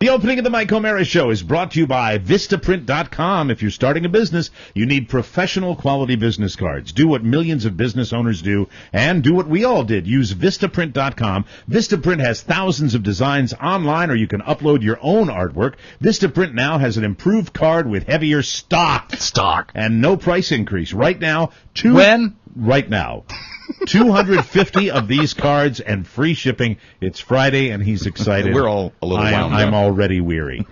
The opening of the Mike O'Mara Show is brought to you by Vistaprint.com. If you're starting a business, you need professional quality business cards. Do what millions of business owners do, and do what we all did. Use Vistaprint.com. Vistaprint has thousands of designs online, or you can upload your own artwork. Vistaprint now has an improved card with heavier stock. And no price increase. Right now, Right now. 250 of these cards and free shipping. It's Friday, and he's excited. We're all a little wound up. I'm already weary.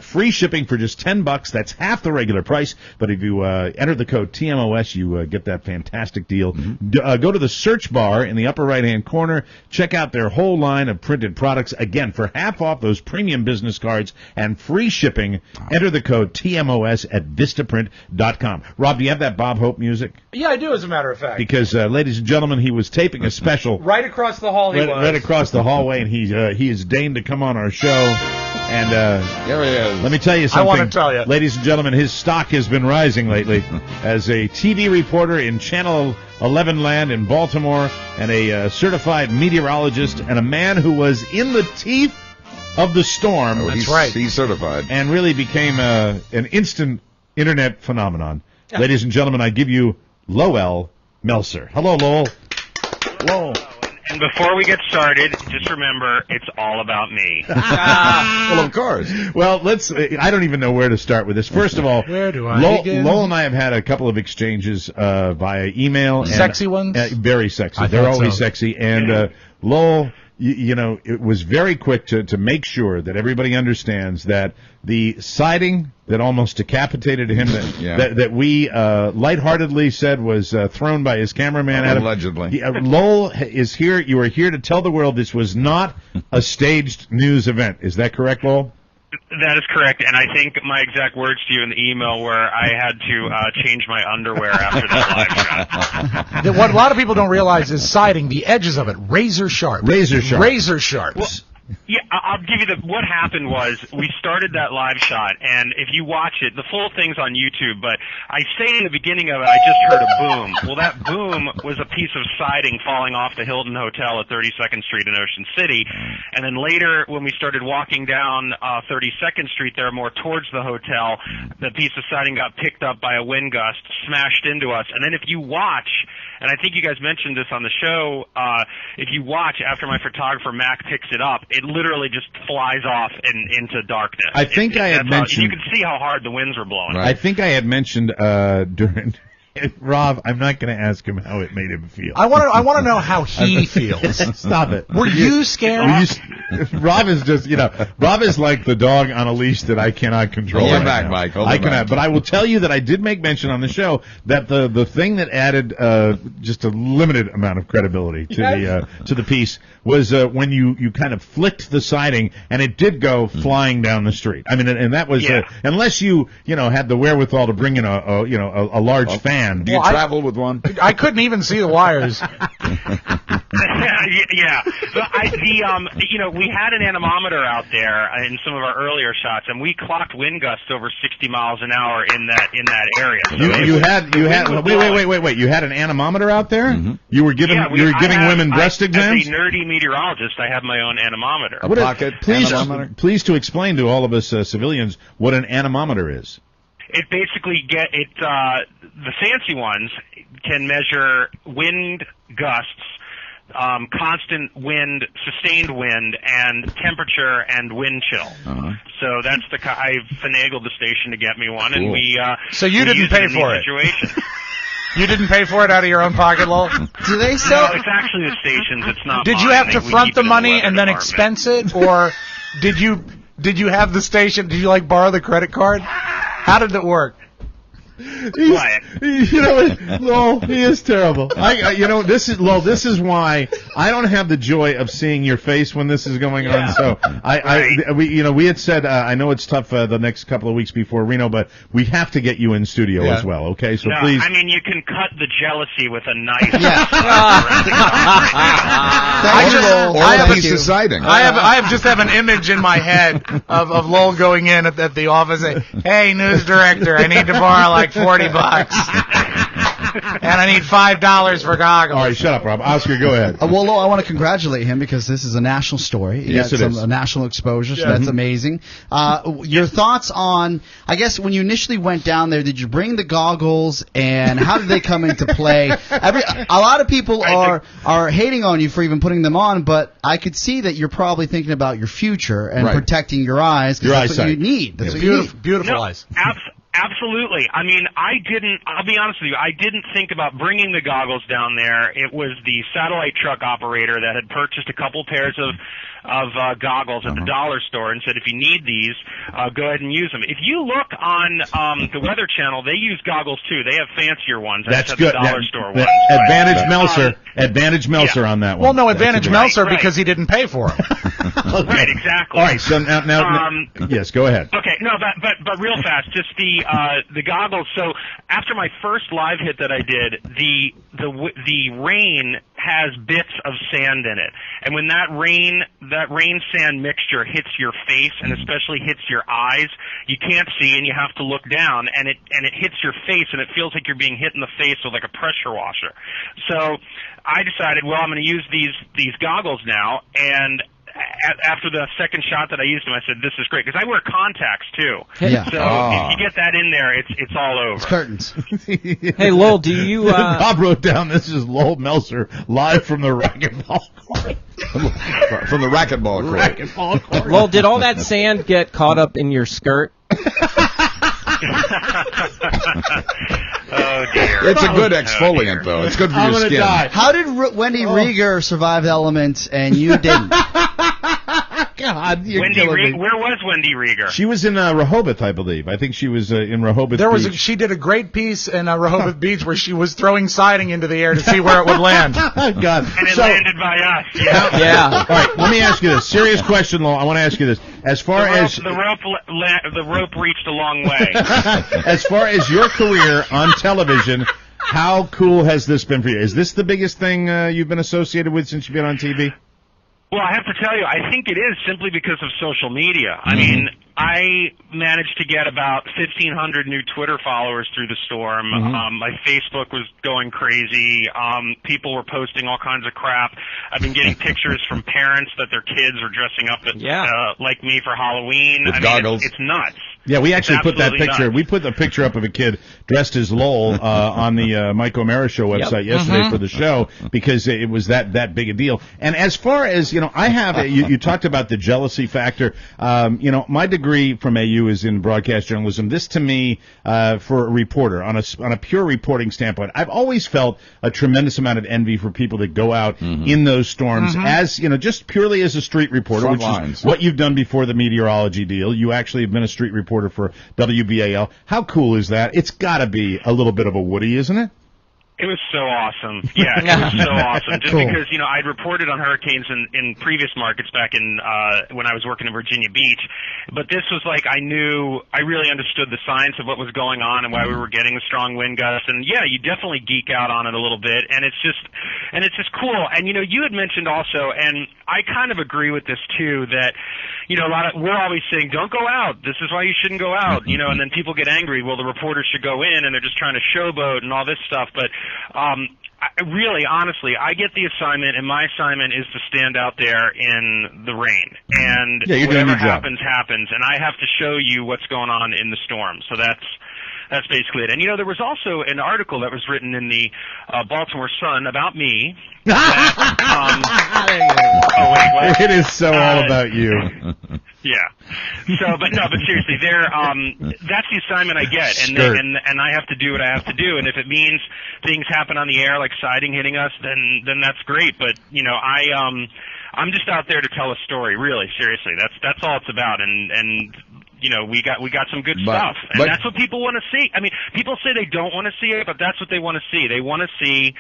Free shipping for just $10. That's half the regular price. But if you enter the code TMOS, you get that fantastic deal. Go to the search bar in the upper right-hand corner. Check out their whole line of printed products. Again, for half off those premium business cards and free shipping, enter the code TMOS at Vistaprint.com. Rob, do you have that Bob Hope music? Yeah, I do, as a matter of fact. Because, ladies and gentlemen, he was taping a special right across the hall. Right across the hallway, and he has deigned to come on our show. And there he is. Let me tell you something. I want to tell you, ladies and gentlemen, his stock has been rising lately as a TV reporter in Channel 11 land in Baltimore, and a certified meteorologist, and a man who was in the teeth of the storm. Oh, that's right. He's certified, and really became an instant internet phenomenon. Yeah. Ladies and gentlemen, I give you Lowell Melser. Hello, Lowell. Hello. And before we get started, just remember, it's all about me. Well, of course. Well, I don't even know where to start with this. First of all, where do I begin? Lowell and I have had a couple of exchanges via email. Sexy ones? Very sexy. They're always sexy. And Lowell, you know, it was very quick to make sure that everybody understands that the siding that almost decapitated him, that we lightheartedly said was thrown by his cameraman. Allegedly. Lowell is here. You are here to tell the world this was not a staged news event. Is that correct, Lowell? That is correct, and I think my exact words to you in the email were I had to change my underwear after that live shot. What a lot of people don't realize is siding, the edges of it, razor sharp. Razor sharp. Well, yeah, I'll give you what happened was we started that live shot, and if you watch it, the full thing's on YouTube, but I say in the beginning of it, I just heard a boom. Well, that boom was a piece of siding falling off the Hilton Hotel at 32nd Street in Ocean City, and then later when we started walking down 32nd Street there more towards the hotel, the piece of siding got picked up by a wind gust, smashed into us, and then if you watch, and I think you guys mentioned this on the show, if you watch after my photographer Mac picks it up, it literally just flies off into darkness. I think I had mentioned... You can see how hard the winds were blowing. Right. I think I had mentioned during... Rob, I'm not going to ask him how it made him feel. I want to know how he feels. Stop it. Were you scared? Rob is just, Rob is like the dog on a leash that I cannot control. Hold him back, Mike. I cannot. But I will tell you that I did make mention on the show that the thing that added just a limited amount of credibility to the piece was when you kind of flicked the siding and it did go flying down the street. I mean, and that was unless you had the wherewithal to bring in a large fan. Do you travel with one? I couldn't even see the wires. Yeah. We had an anemometer out there in some of our earlier shots, and we clocked wind gusts over 60 miles an hour in that area. So wait. You had an anemometer out there? Mm-hmm. You were giving women breast exams? As a nerdy meteorologist, I have my own anemometer. A pocket anemometer? Please to explain to all of us civilians what an anemometer is. It basically the fancy ones can measure wind gusts, constant wind, sustained wind, and temperature and wind chill. Uh-huh. So that's I finagled the station to get me one, and we. So you didn't pay for it. You didn't pay for it out of your own pocket, Lowell? Do they sell? No, it's actually the station's. It's not. Did you have to front the money and then expense it, or did you have the station? Did you borrow the credit card? How did it work? Lowell, he is terrible. This is why I don't have the joy of seeing your face when this is going on. So we had said I know it's tough the next couple of weeks before Reno, but we have to get you in studio as well. Okay, so please. I mean, you can cut the jealousy with a knife. I have a piece of siding. I just have an image in my head of Lowell going in at the office saying, "Hey, news director, I need to borrow $40." and I need $5 for goggles. All right, shut up, Rob. Oscar, go ahead. Well, Lowell, I want to congratulate him because this is a national story. Yes, it is. A national exposure, so that's amazing. Your thoughts on, I guess, when you initially went down there, did you bring the goggles, and how did they come into play? A lot of people are hating on you for even putting them on, but I could see that you're probably thinking about your future and protecting your eyes. Your eyesight. That's what you need. That's what you need. Beautiful eyes. Absolutely. I mean, I'll be honest with you, I didn't think about bringing the goggles down there. It was the satellite truck operator that had purchased a couple pairs of goggles at the dollar store and said, if you need these, go ahead and use them. If you look on the Weather Channel, they use goggles too. They have fancier ones. That's good. The dollar store ones. Advantage Melser on that one. Well, no, Advantage Melser because he didn't pay for them. Okay. Right, exactly. All right, so now yes, go ahead. Okay, no, but real fast, just the goggles. So after my first live hit that I did, the rain has bits of sand in it, and when that rain sand mixture hits your face and especially hits your eyes, you can't see and you have to look down, and it hits your face and it feels like you're being hit in the face with like a pressure washer. So I decided, well, I'm going to use these goggles now, and after the second shot that I used them, I said, this is great, because I wear contacts, too. Yeah. So if you get that in there, it's all over. It's curtains. Hey, Lowell, do you... Bob wrote down, this is Lowell Melser, live from the racquetball court. From the racquetball court. Racquetball court. Lowell, did all that sand get caught up in your skirt? Oh, dear. It's a good exfoliant, though. It's good for your skin. Die. How did Wendy Rieger survive the elements and you didn't? God, you're Wendy killing me. Where was Wendy Rieger? She was in Rehoboth, I believe. I think she was in Rehoboth Beach. She did a great piece in Rehoboth Beach where she was throwing siding into the air to see where it would land. God. And it landed by us. Yeah. Yeah. All right, let me ask you this. Serious question, Lowell. I want to ask you this. As far as the rope reached a long way. as far as your career on television, how cool has this been for you? Is this the biggest thing you've been associated with since you've been on TV? Well, I have to tell you, I think it is simply because of social media. I mean, I managed to get about 1,500 new Twitter followers through the storm. My Facebook was going crazy. People were posting all kinds of crap. I've been getting pictures from parents that their kids are dressing up like me for Halloween. With goggles. It's nuts. Yeah, we actually put that picture. Nuts. We put the picture up of a kid dressed as Lowell on the Mike O'Mara Show website yesterday for the show because it was that big a deal. And as far as I have you talked about the jealousy factor. My degree from AU is in broadcast journalism. This to me, for a reporter on a pure reporting standpoint, I've always felt a tremendous amount of envy for people that go out in those storms as just purely as a street reporter, which is what you've done before the meteorology deal. You actually have been a street reporter for WBAL. How cool is that? It's got to be a little bit of a Woody, isn't it? It was so awesome. Yeah, it was so awesome. Just because, I'd reported on hurricanes in previous markets back in when I was working in Virginia Beach. But this was like I really understood the science of what was going on and why we were getting the strong wind gusts. And yeah, you definitely geek out on it a little bit. And it's just cool. And you had mentioned also, and I kind of agree with this too, that we're always saying, don't go out. This is why you shouldn't go out. And then people get angry. Well, the reporters should go in, and they're just trying to showboat and all this stuff. But honestly, I get the assignment, and my assignment is to stand out there in the rain. And whatever happens, happens. And I have to show you what's going on in the storm. So that's basically it. And, there was also an article that was written in the Baltimore Sun about me. It is so all about you. Yeah. But seriously, that's the assignment I get, and I have to do what I have to do. And if it means things happen on the air, like siding hitting us, then that's great. But I'm just out there to tell a story. Really, seriously, that's all it's about. And we got some good stuff, and that's what people want to see. I mean, people say they don't want to see it, but that's what they want to see. They want to see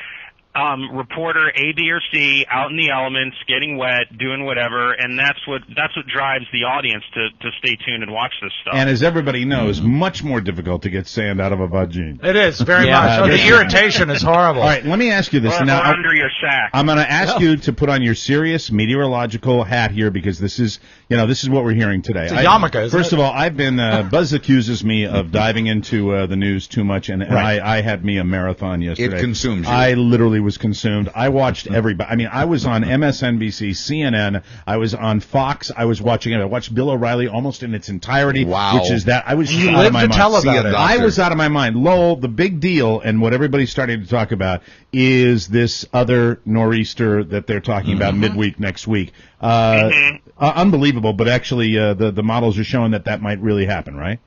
reporter A, B, or C out in the elements, getting wet, doing whatever, and that's what drives the audience to stay tuned and watch this stuff. And as everybody knows, much more difficult to get sand out of a vagine. It is very much. Oh, the irritation is horrible. All right, let me ask you this. Or Now, under your sack. I'm going to ask you to put on your serious meteorological hat here because this is what we're hearing today. It's a yarmulke, isn't First it? of all, I've been Buzz accuses me of diving into the news too much, and I had me a marathon yesterday. It consumes you. I literally was consumed. I watched everybody. I mean, I was on MSNBC, CNN. I was on Fox. I was watching it. I watched Bill O'Reilly almost in its entirety. Wow. Which is that I was You out lived of my to mind. tell about it. I was out of my mind. Lowell, the big deal, and what everybody's starting to talk about is this other nor'easter that they're talking about midweek next week. Unbelievable, but actually the models are showing that might really happen, right?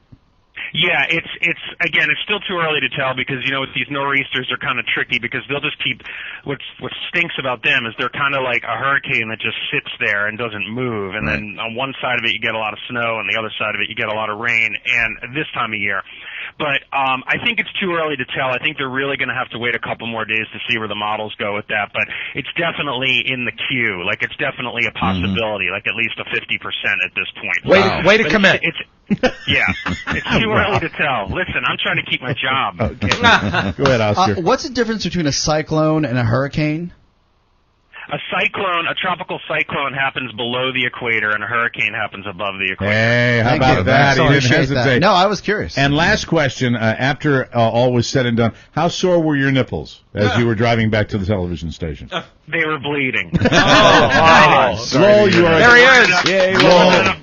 Yeah, it's again, it's still too early to tell because with these nor'easters are kind of tricky because they'll just keep. What stinks about them is they're kind of like a hurricane that just sits there and doesn't move, and then on one side of it you get a lot of snow, and the other side of it you get a lot of rain, and this time of year. But I think it's too early to tell. I think they're really going to have to wait a couple more days to see where the models go with that. But it's definitely in the queue. Like it's definitely a possibility. Like at least a 50% at this point. Way to commit. It's too early to tell. Listen, I'm trying to keep my job. Go ahead, Oscar. What's the difference between a cyclone and a hurricane? A cyclone, a tropical cyclone happens below the equator, and a hurricane happens above the equator. Hey, how Thank about you. that? He didn't Appreciate hesitate. that. No, I was curious. And last question, after all was said and done, how sore were your nipples as you were driving back to the television station? They were bleeding. Lowell, you are There he is. Yay, Lowell.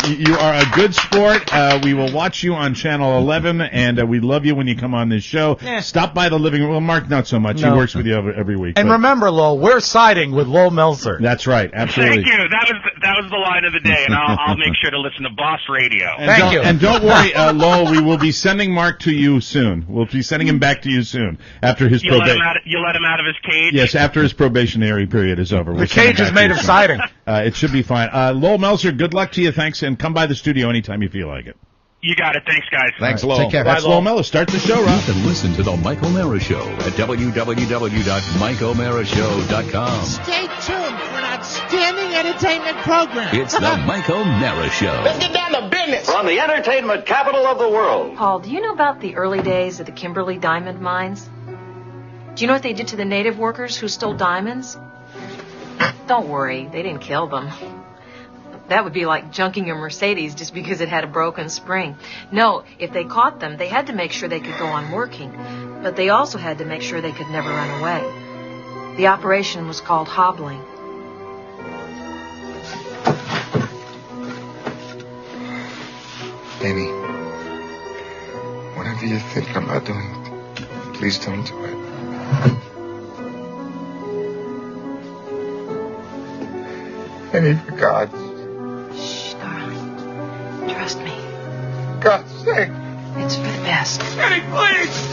You are a good sport. We will watch you on Channel 11, and we love you when you come on this show. Stop by the living room. Well, Mark, not so much. No. He works with you every week. And but remember, Lowell, we're siding with Lowell Melser. that's right. Absolutely. Thank you. That was the line of the day, and I'll make sure to listen to Boss Radio. Thank you. And don't worry, Lowell, we will be sending Mark to you soon. We'll be sending him back to you soon after his You let probation. him out of his cage? Yes, after his probationary period is over. The cage is made of siding. It should be fine. Lowell Melser, good luck to you. Thanks, and come by the studio anytime you feel like it. You got it. Thanks, guys. Thanks, All right, Lowell. take care. That's Lowell Melser. Start the show, Rob. You can listen to The Mike O'Mara Show at www.mikeomarashow.com. Stay tuned for an outstanding entertainment program. It's The Mike O'Mara Show. Let's get down to business. From the entertainment capital of the world. Paul, do you know about the early days of the Kimberley diamond mines? Do you know what they did to the native workers who stole diamonds? Don't worry, they didn't kill them. That would be like junking a Mercedes just because it had a broken spring. No, if they caught them, they had to make sure they could go on working. But they also had to make sure they could never run away. The operation was called hobbling. Amy, whatever you're thinking about doing, please don't do it. Amy, for God's Shh, darling. Trust me. God's sake. It's for the best. Eddie, please!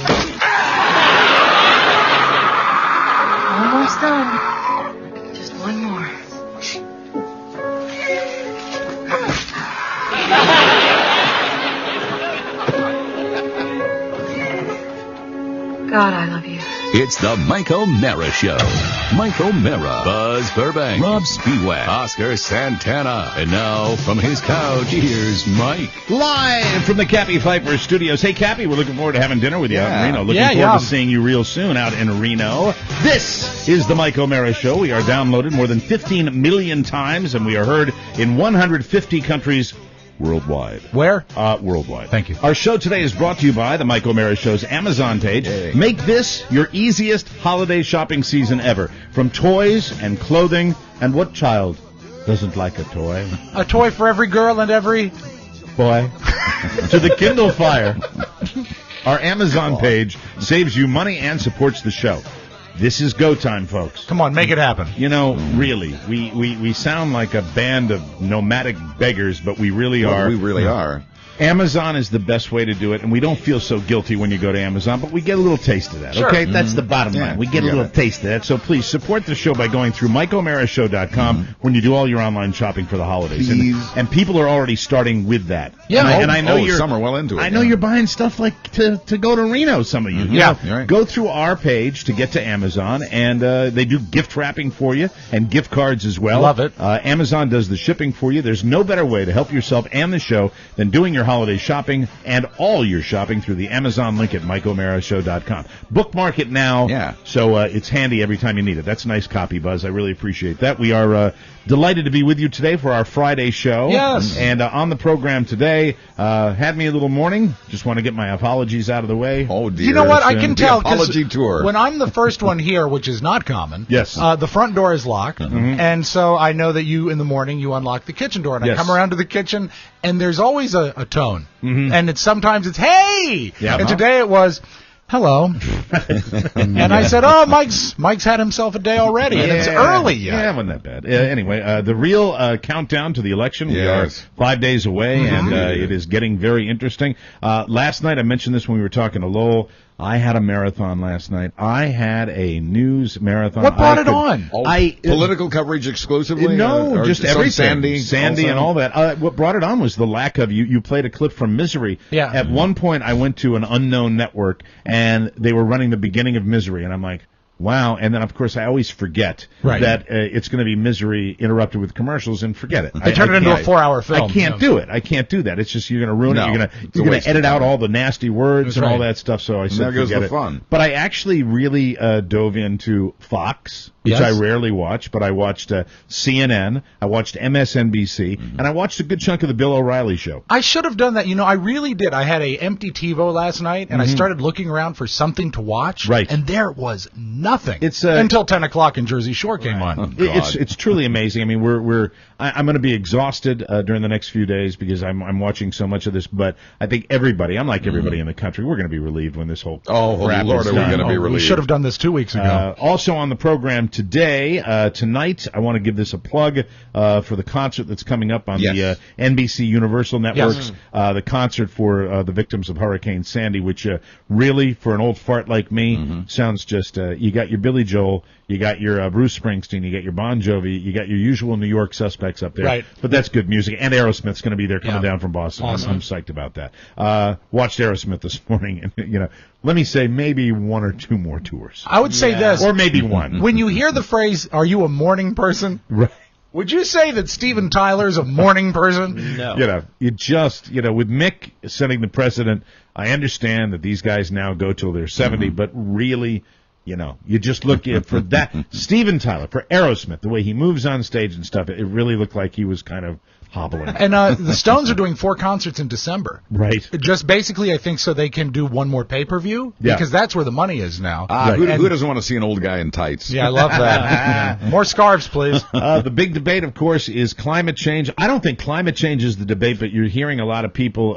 Almost done. Just one more. God, I love you. It's The Mike O'Mara Show. Mike O'Mara, Buzz Burbank, Rob Spiewak, Oscar Santana. And now, from his couch, here's Mike. Live from the Cappy Pfeiffer Studios. Hey, Cappy, we're looking forward to having dinner with you out in Reno. Looking forward to seeing you real soon out in Reno. This is the Mike O'Mara Show. We are downloaded more than 15 million times, and we are heard in 150 countries worldwide. Where? Worldwide. Thank you. Our show today is brought to you by the Mike O'Mara Show's Amazon page. Yay. Make this your easiest holiday shopping season ever. From toys and clothing, and what child doesn't like a toy? A toy for every girl and every Boy. To the Kindle Fire. Our Amazon page saves you money and supports the show. This is go time, folks. Come on, make it happen. You know, really, we sound like a band of nomadic beggars, but we really are. We really are. Amazon is the best way to do it, and we don't feel so guilty when you go to Amazon, but we get a little taste of that, okay? That's the bottom line. We get a little taste of that. So please support the show by going through MikeOMaraShow.com when you do all your online shopping for the holidays. And people are already starting with that. Yeah. And I know you're some are well into it. I know you're buying stuff like to go to Reno, some of you. You know, right. Go through our page to get to Amazon, and they do gift wrapping for you and gift cards as well. Love it. Amazon does the shipping for you. There's no better way to help yourself and the show than doing your holiday shopping and all your shopping through the Amazon link at MikeOMaraShow.com. Bookmark it now, so it's handy every time you need it. That's a nice copy, Buzz. I really appreciate that. We are delighted to be with you today for our Friday show. Yes. And on the program today, had me a little morning. Just want to get my apologies out of the way. Oh, dear. You know what? I can tell. Apology tour. When I'm the first one here, which is not common, yes. The front door is locked, and so I know that you, in the morning, you unlock the kitchen door, and I come around to the kitchen, and there's always a tone. And sometimes it's, hey! And today it was, hello. And I said, oh, Mike's had himself a day already, and it's early yet. Yeah, it wasn't that bad. Anyway, the real countdown to the election. We are 5 days away, and it is getting very interesting. Last night, I mentioned this when we were talking to Lowell. I had a marathon last night. I had a news marathon. What brought it on? Political coverage exclusively? No, or just everything. Sandy and all that. What brought it on was the lack of, you played a clip from Misery. Yeah. At one point, I went to an unknown network, and they were running the beginning of Misery, and I'm like, wow. And then, of course, I always forget that it's going to be Misery interrupted with commercials, and forget it. They turn it into a 4-hour film. I can't do it. I can't do that. It's just you're going to ruin it. You're going to edit out all the nasty words and all that stuff, so I said there goes forget the it. fun. But I actually really dove into Fox, which I rarely watch, but I watched CNN, I watched MSNBC, and I watched a good chunk of the Bill O'Reilly show. I should have done that. You know, I really did. I had a empty TiVo last night, and I started looking around for something to watch, and there was nothing. It's until 10 o'clock and Jersey Shore came on. Oh, it's truly amazing. I mean, I'm going to be exhausted during the next few days because I'm watching so much of this. But I think everybody, I'm like everybody in the country, we're going to be relieved when this whole crap Lord, is are we done. going to be relieved? We should have done this 2 weeks ago. Also on the program today, tonight, I want to give this a plug for the concert that's coming up on the NBC Universal Networks. The concert for the victims of Hurricane Sandy, which really, for an old fart like me, sounds just, you got your Billy Joel, you got your Bruce Springsteen, you got your Bon Jovi, you got your usual New York suspects up there. Right. But that's good music. And Aerosmith's going to be there coming down from Boston. Awesome. I'm psyched about that. Watched Aerosmith this morning, and let me say maybe one or two more tours. I would say this. Or maybe one. When you hear the phrase, are you a morning person? Right. Would you say that Steven Tyler's a morning person? No. You just, with Mick setting the precedent, I understand that these guys now go till they're 70, but really, you just look at for that. Steven Tyler, for Aerosmith, the way he moves on stage and stuff, it really looked like he was kind of hobbling. And the Stones are doing 4 concerts in December. Right. Just basically, I think, so they can do one more pay-per-view, because that's where the money is now. Who doesn't want to see an old guy in tights? Yeah, I love that. More scarves, please. The big debate, of course, is climate change. I don't think climate change is the debate, but you're hearing a lot of people,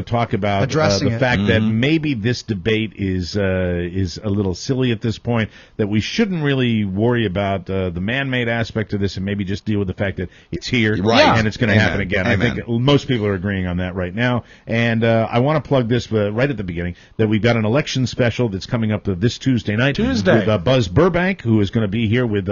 talk about addressing the fact that maybe this debate is a little silly at this point, that we shouldn't really worry about the man-made aspect of this and maybe just deal with the fact that it's here and it's going to happen again. Amen. I think most people are agreeing on that right now. And I want to plug this right at the beginning, that we've got an election special that's coming up this Tuesday night with Buzz Burbank, who is going to be here with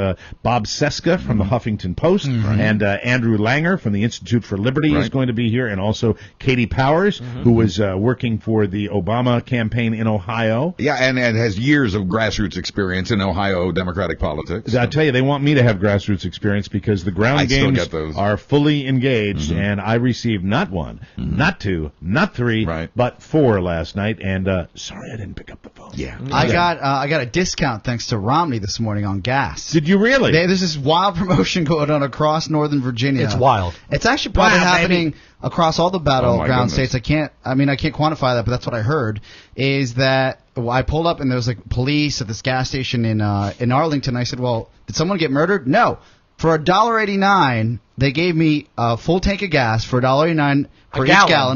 Bob Seska from the Huffington Post, and Andrew Langer from the Institute for Liberty is going to be here, and also Katie Powers, who was working for the Obama campaign in Ohio. Yeah, and has years of grassroots experience in Ohio Democratic politics. I tell you, they want me to have grassroots experience because the ground games are fully engaged, and I received not one, not two, not three, but 4 last night, and sorry I didn't pick up the phone. Yeah. I got a discount thanks to Romney this morning on gas. Did you really? There's this wild promotion going on across Northern Virginia. It's wild. It's actually probably happening across all the battleground states. I can't quantify that, but that's what I heard, is that I pulled up and there was like police at this gas station in Arlington. I said, well, did someone get murdered? No. For $1.89, they gave me a full tank of gas for $1.89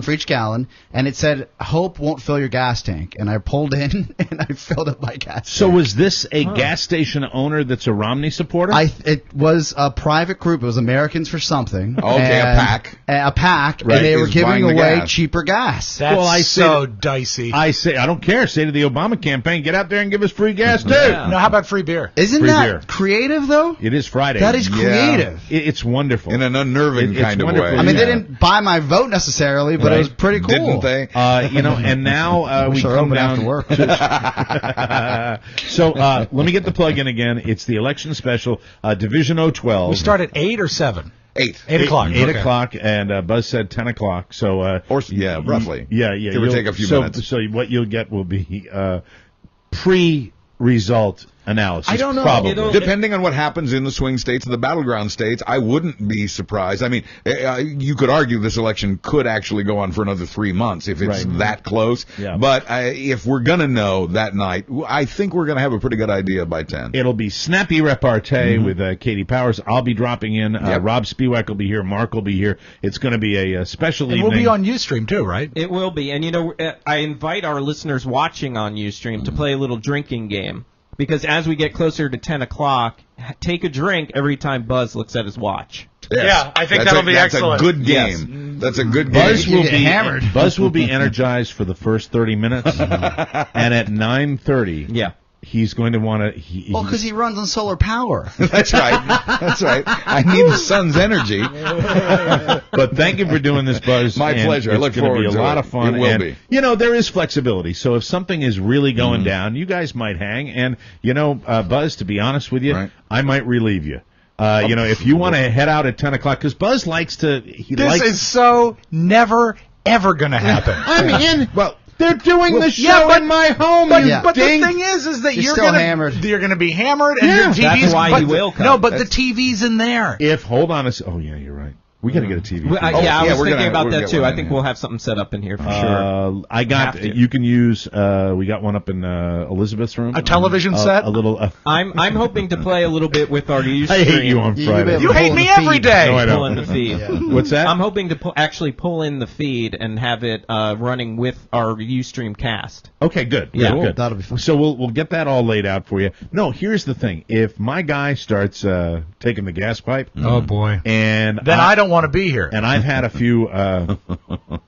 for each gallon, and it said, "Hope won't fill your gas tank." And I pulled in and I filled up my gas. So tank. was this a gas station owner that's a Romney supporter? It was a private group. It was Americans for Something. Okay, and a pack, right, and they were giving away gas. cheaper gas. That's so dicey. I don't care. Say to the Obama campaign, get out there and give us free gas too. Yeah. No, how about free beer? Isn't free that beer. creative though? It is Friday. That is creative. It's wonderful In an unnerving kind of wonderful. way. I mean, they didn't buy my vote necessarily, but it was pretty cool. Didn't they? And now we come down after work. So let me get the plug in again. It's the election special, Division 012. We start at 8 or 7? 8. 8 o'clock. 8 o'clock, and Buzz said 10 o'clock. So roughly. Yeah. Give or take a few minutes. So what you'll get will be pre-result analysis. I don't know. Probably. Depending on what happens in the swing states and the battleground states, I wouldn't be surprised. I mean, you could argue this election could actually go on for another 3 months if it's that close. Yeah. But if we're going to know that night, I think we're going to have a pretty good idea by 10. It'll be snappy repartee with Katie Powers. I'll be dropping in. Rob Spiewak will be here. Mark will be here. It's going to be a special evening. We'll be on Ustream too, right? It will be. And, I invite our listeners watching on Ustream to play a little drinking game. Because as we get closer to 10 o'clock, take a drink every time Buzz looks at his watch. Yes. Yeah, I think that'll be excellent. That's a good game. Yes. That's a good game. Buzz will be hammered. Buzz will be energized for the first 30 minutes, and at 9:30, he's going to want to. Because he runs on solar power. That's right. That's right. I need the sun's energy. But thank you for doing this, Buzz. My pleasure. I look forward to it. It's going to be a lot of fun. It will be. There is flexibility. So if something is really going down, you guys might hang. And, Buzz, to be honest with you, I might relieve you. If you want to head out at 10 o'clock, because Buzz likes to. This is so never, ever going to happen. I'm in. Well, they're doing the show in my home. But the thing is that you're still hammered. You're going to be hammered, and your TV's. That's why he will come. No, but the TV's in there. Hold on oh yeah, you're right. We got to get a TV. I was thinking about that too. I think we'll have something set up in here for sure. I got. You can use. We got one up in Elizabeth's room. A television set. A little. I'm hoping to play a little bit with our Ustream. I hate you on Friday. You hate me every day. No, I don't. Pull in the feed. What's that? I'm hoping to actually pull in the feed and have it running with our Ustream cast. Okay, good. Yeah, good. That'll be fun. So we'll get that all laid out for you. No, here's the thing. If my guy starts taking the gas pipe, oh boy, and then I don't want to be here. And I've had a few. I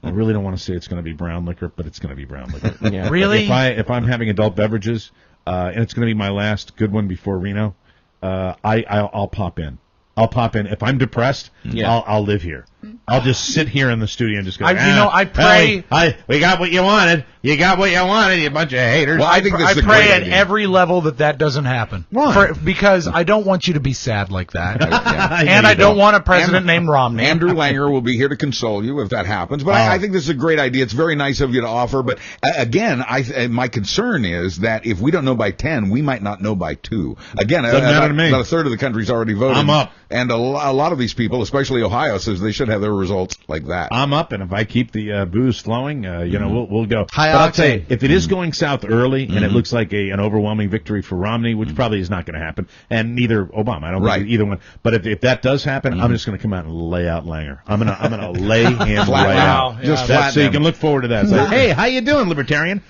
really don't want to say it's going to be brown liquor, but it's going to be brown liquor. Yeah. Really? If I'm having adult beverages, and it's going to be my last good one before Reno, I'll pop in. If I'm depressed, I'll live here. I'll just sit here in the studio and just go. I pray. We got what you wanted. You got what you wanted. You bunch of haters. Well, I think I pray at every level that doesn't happen. Why? Because I don't want you to be sad like that, Yeah. and I don't want a president named Romney. Andrew Langer will be here to console you if that happens. But I think this is a great idea. It's very nice of you to offer. But again, my concern is that if we don't know by 10, we might not know by 2. Again, about a third of the country's already voted. I'm up. And a lot of these people, especially Ohio, says they should have their results like that. I'm up, and if I keep the booze flowing, we'll go. High but I'll octane. tell you, if it is going south early, and it looks like an overwhelming victory for Romney, which probably is not going to happen, and neither Obama, I don't think either one. But if that does happen, I'm just going to come out and lay out Langer. I'm gonna lay him right out. Just so you can look forward to that. So, hey, how you doing, Libertarian?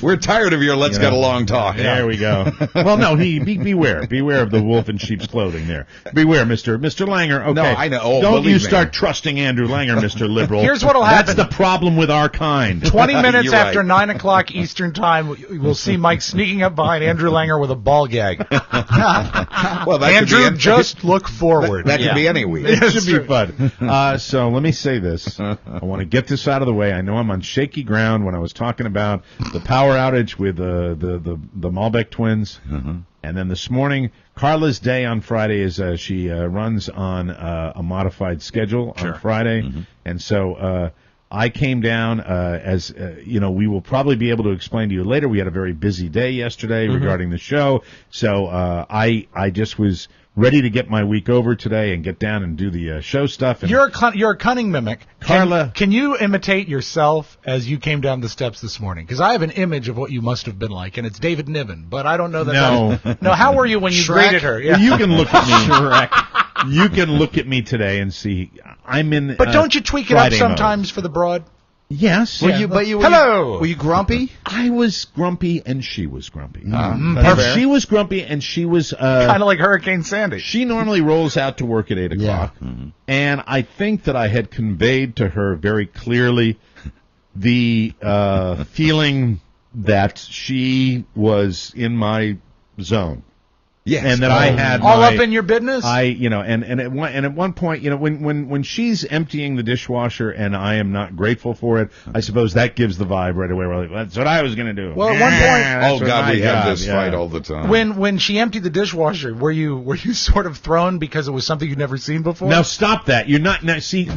We're tired of your let's get along talk. There we go. Well, no, beware of the wolf in sheep's clothing. There, beware, Mr. Langer. Okay, no, I know. Oh, don't you me. start trusting Andrew Langer, Mr. Liberal. Here's what'll happen. That's the problem with our kind. 20 minutes You're after right. 9 o'clock Eastern Time, we'll see Mike sneaking up behind Andrew Langer with a ball gag. Well, that Andrew, could be just look forward. That could be any week. It should be fun. So let me say this. I want to get this out of the way. I know I'm on shaky ground when I was talking about the power outage with the Malbec twins. And then this morning, Carla's day on Friday is she runs on a modified schedule on Friday. And so I came down as, we will probably be able to explain to you later. We had a very busy day yesterday regarding the show. So I just was ready to get my week over today and get down and do the show stuff. And You're a cunning mimic. Carla. Can you imitate yourself as you came down the steps this morning? Because I have an image of what you must have been like, and it's David Niven, but I don't know that. No. No, how were you when you greeted her? Well, you can look at me. You can look at me today and see I'm in. But don't you tweak it up sometimes for the broad? Yes. Were you grumpy? I was grumpy and she was grumpy. She was grumpy and she was kind of like Hurricane Sandy. She normally rolls out to work at 8 o'clock, and I think that I had conveyed to her very clearly the feeling that she was in my zone. Yes, and that I had all up in your business. And at one point, when she's emptying the dishwasher and I am not grateful for it, I suppose that gives the vibe right away. We're like, that's what I was going to do. Well, at one point, oh God, we have this fight all the time. When she emptied the dishwasher, were you sort of thrown because it was something you'd never seen before? Now stop that. You're not now. See,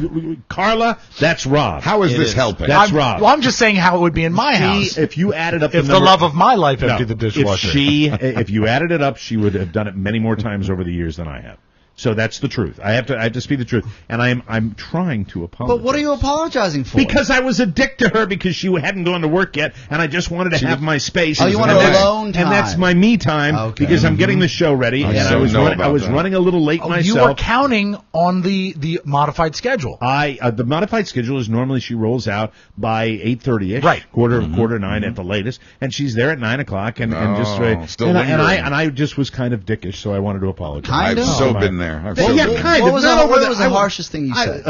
Carla, that's Rob. How is this helping? That's Rob. Well, I'm just saying how it would be in my house. If you added up, the love of my life emptied the dishwasher. If you added it up, she would have done it many more times over the years than I have. So that's the truth. I have to speak the truth, and I'm trying to apologize. But what are you apologizing for? Because I was a dick to her because she hadn't gone to work yet, and I just wanted to have my space. Oh, you want alone time, and that's my me time because I'm getting the show ready, and I was running a little late myself. You were counting on the modified schedule. The modified schedule is normally she rolls out by 8:30ish, right? Quarter 9 at the latest, and she's there at 9 o'clock, and I just was kind of dickish, so I wanted to apologize. I've so been there. What was the harshest thing you said?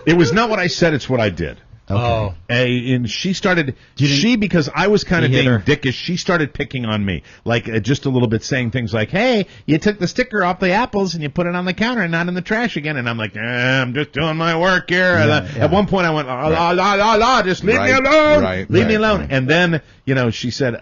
It was not what I said, it's what I did. Okay. And she started, because I was kind of being dickish, she started picking on me. Like, just a little bit saying things like, hey, you took the sticker off the apples and you put it on the counter and not in the trash again. And I'm like, I'm just doing my work here. At one point I went, just leave me alone. Leave me alone. And then, she said,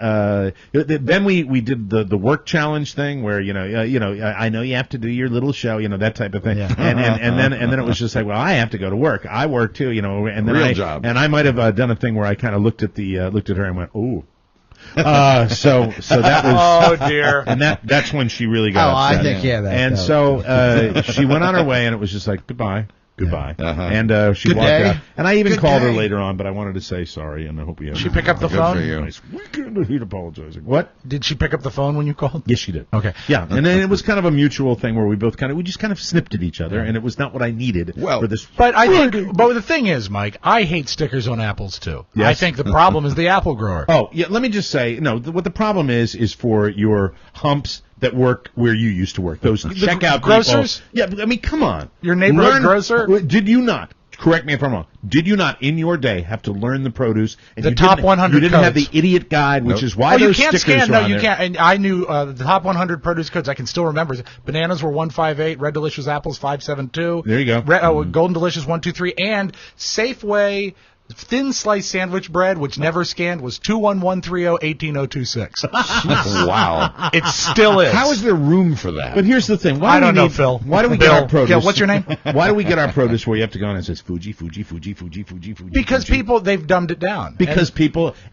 then we did the work challenge thing where, I know you have to do your little show, that type of thing. Yeah. And then it was just like, well, I have to go to work. I work too, and then Real job. And I might have done a thing where I kind of looked at her and went, ooh. So that was. Oh dear. And that's when she really got upset. I think that. And so she went on her way, and it was just like goodbye. And she walked out. And I even called her later on, but I wanted to say sorry, and I hope you have. Did she pick up the phone? Nice weekend. He'd apologizing. What? Did she pick up the phone when you called? Yes, she did. Okay. Yeah, and then it was kind of a mutual thing where we just kind of snipped at each other, and it was not what I needed for this. But but the thing is, Mike, I hate stickers on apples too. Yes. I think the problem is the apple grower. Oh yeah, let me just say, what the problem is for your humps that work where you used to work. Those checkout grocers? People. Yeah, I mean, come on. Your neighborhood grocer? Did you not? Correct me if I'm wrong. Did you not, in your day, have to learn the produce? And the top 100 You didn't have the idiot guide, which is why those stickers scan. are No, on you there. can't. And I knew the top 100 produce codes. I can still remember. Bananas were 158. Red Delicious apples 572. There you go. Golden Delicious 123. And Safeway thin sliced sandwich bread, which never scanned, was 21130-18026. Wow. It still is. How is there room for that? But here's the thing. I don't know, Phil. Why do we get our produce? Yeah, what's your name? Why do we get our produce where you have to go and it says Fuji? Because they've dumbed it down. Because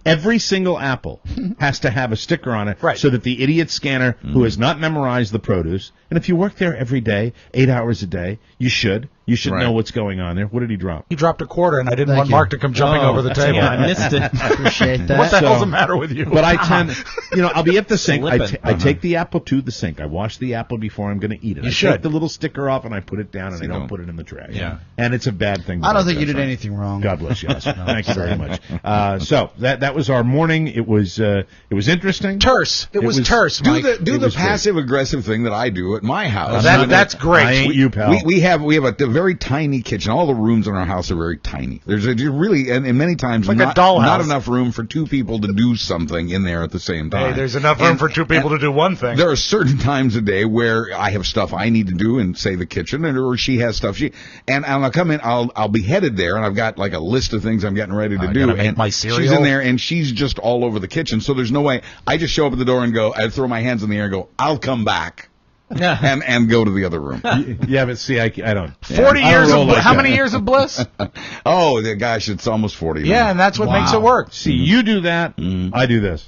every single apple has to have a sticker on it so that the idiot scanner who has not memorized the produce, and if you work there every day, 8 hours a day, you should know what's going on there. What did he drop? He dropped a quarter, and I didn't want Mark to come jumping over the table. Yeah, I missed it. Appreciate that. What the hell's the matter with you? But I tend, I'll be at the sink. I take the apple to the sink. I wash the apple before I'm going to eat it. I take the little sticker off and I put it down, and I don't put it in the trash. Yeah. And it's a bad thing. I don't think you did anything wrong. God bless you. Thank you very much. So that was our morning. It was interesting. Terse. It was terse. Do the passive aggressive thing that I do at my house. That's great. I ain't you, pal. We have a very tiny kitchen. All the rooms in our house are very tiny. There's really, and many times like a dollhouse. Not enough room for two people to do something in there at the same time. Hey, there's enough room for two people to do one thing. There are certain times a day where I have stuff I need to do in, say, the kitchen, or she has stuff and I'll come in. I'll be headed there, and I've got like a list of things I'm getting ready to do. And my cereal. She's in there, and she's just all over the kitchen. So there's no way. I just show up at the door and go. I throw my hands in the air and go. I'll come back. and go to the other room. Yeah, but see, I don't. 40 years of how many years of bliss? Oh, gosh, it's almost 40. Yeah, and that's what makes it work. See, you do that. I do this.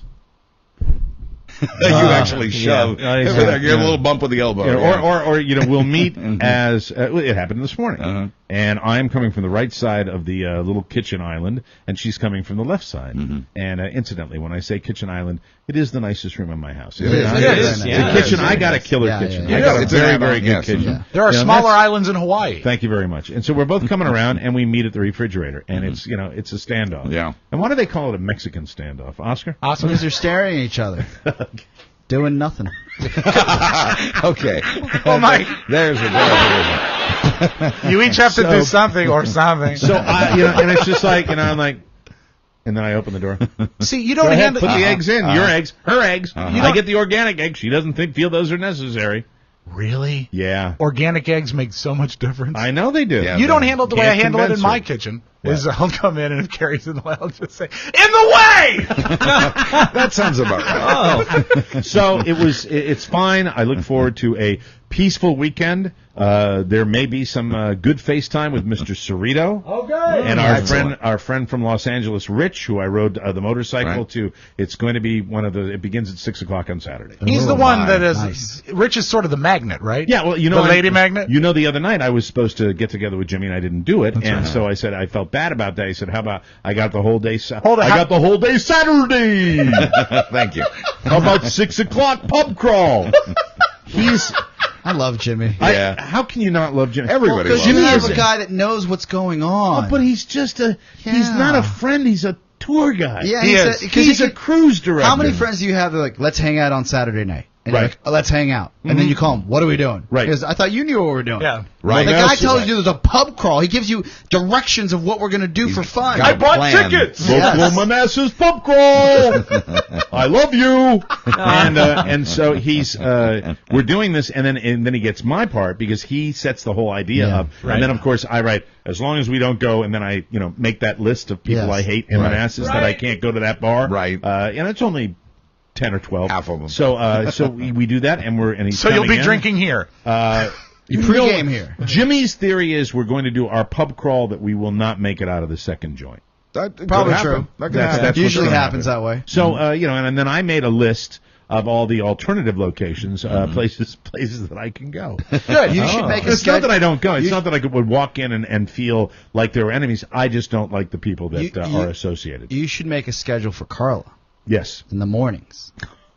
You actually shove. Yeah. You get a little bump with the elbow. Or we'll meet as it happened this morning. And I'm coming from the right side of the little kitchen island, and she's coming from the left side. And incidentally, when I say kitchen island, it is the nicest room in my house. It is. The kitchen, I got a killer kitchen. I got a very, very good kitchen. There are smaller islands in Hawaii. Thank you very much. And so we're both coming around, and we meet at the refrigerator, and it's a standoff. Yeah. And why do they call it a Mexican standoff, Oscar? Because they're staring at each other, doing nothing. Okay. Oh my! There's a You each have to do something or something. So and it's just like I'm like. And then I open the door. See, you don't handle. Put the eggs in. Your eggs. Her eggs. You I get the organic eggs. She doesn't feel those are necessary. Really? Yeah. Organic eggs make so much difference. I know they do. Yeah, you don't handle it the way I handle it in my kitchen. Is I'll come in and if Carrie's in the way, I'll just say, "In the way!" That sounds about right. So it's fine. I look forward to a peaceful weekend. There may be some good FaceTime with Mr. Cerrito. Okay. And our friend from Los Angeles, Rich, who I rode the motorcycle to. It's going to be it begins at 6:00 on Saturday. He's the one that is, nice. Rich is sort of the magnet, right? Yeah, well, the lady magnet? The other night I was supposed to get together with Jimmy and I didn't do it. So I said, I felt bad about that. He said, how about I got the whole day got the whole day Saturday. Thank you. How about 6:00 pub crawl? I love Jimmy. How can you not love Jimmy? Everybody loves Jimmy. Jimmy Jimmy is a guy that knows what's going on. But he's just he's not a friend. He's a tour guide. Yeah, he's a cruise director. How many friends do you have that are like, let's hang out on Saturday night? And you're like, let's hang out. And then you call him, what are we doing? Right. Because I thought you knew what we were doing. Yeah. Right. The guy tells you there's a pub crawl. He gives you directions of what we're going to do for fun. I bought tickets. Yes. Manassas pub crawl. I love you. And so we're doing this, and then he gets my part because he sets the whole idea up. Right. And then of course I write, as long as we don't go, and then I make that list of people I hate in Manassas that I can't go to that bar. Right. And it's only 10 or 12. Half of them. So we do that, and he's so you'll be in. drinking here. You pregame here. Jimmy's theory is we're going to do our pub crawl that we will not make it out of the second joint. Probably true. That usually happens that way. So and then I made a list of all the alternative locations, places that I can go. Good. You should make a schedule. It's not that I don't go. It's not that I would walk in and feel like there were enemies. I just don't like the people that are associated. You should make a schedule for Carla. Yes. In the mornings.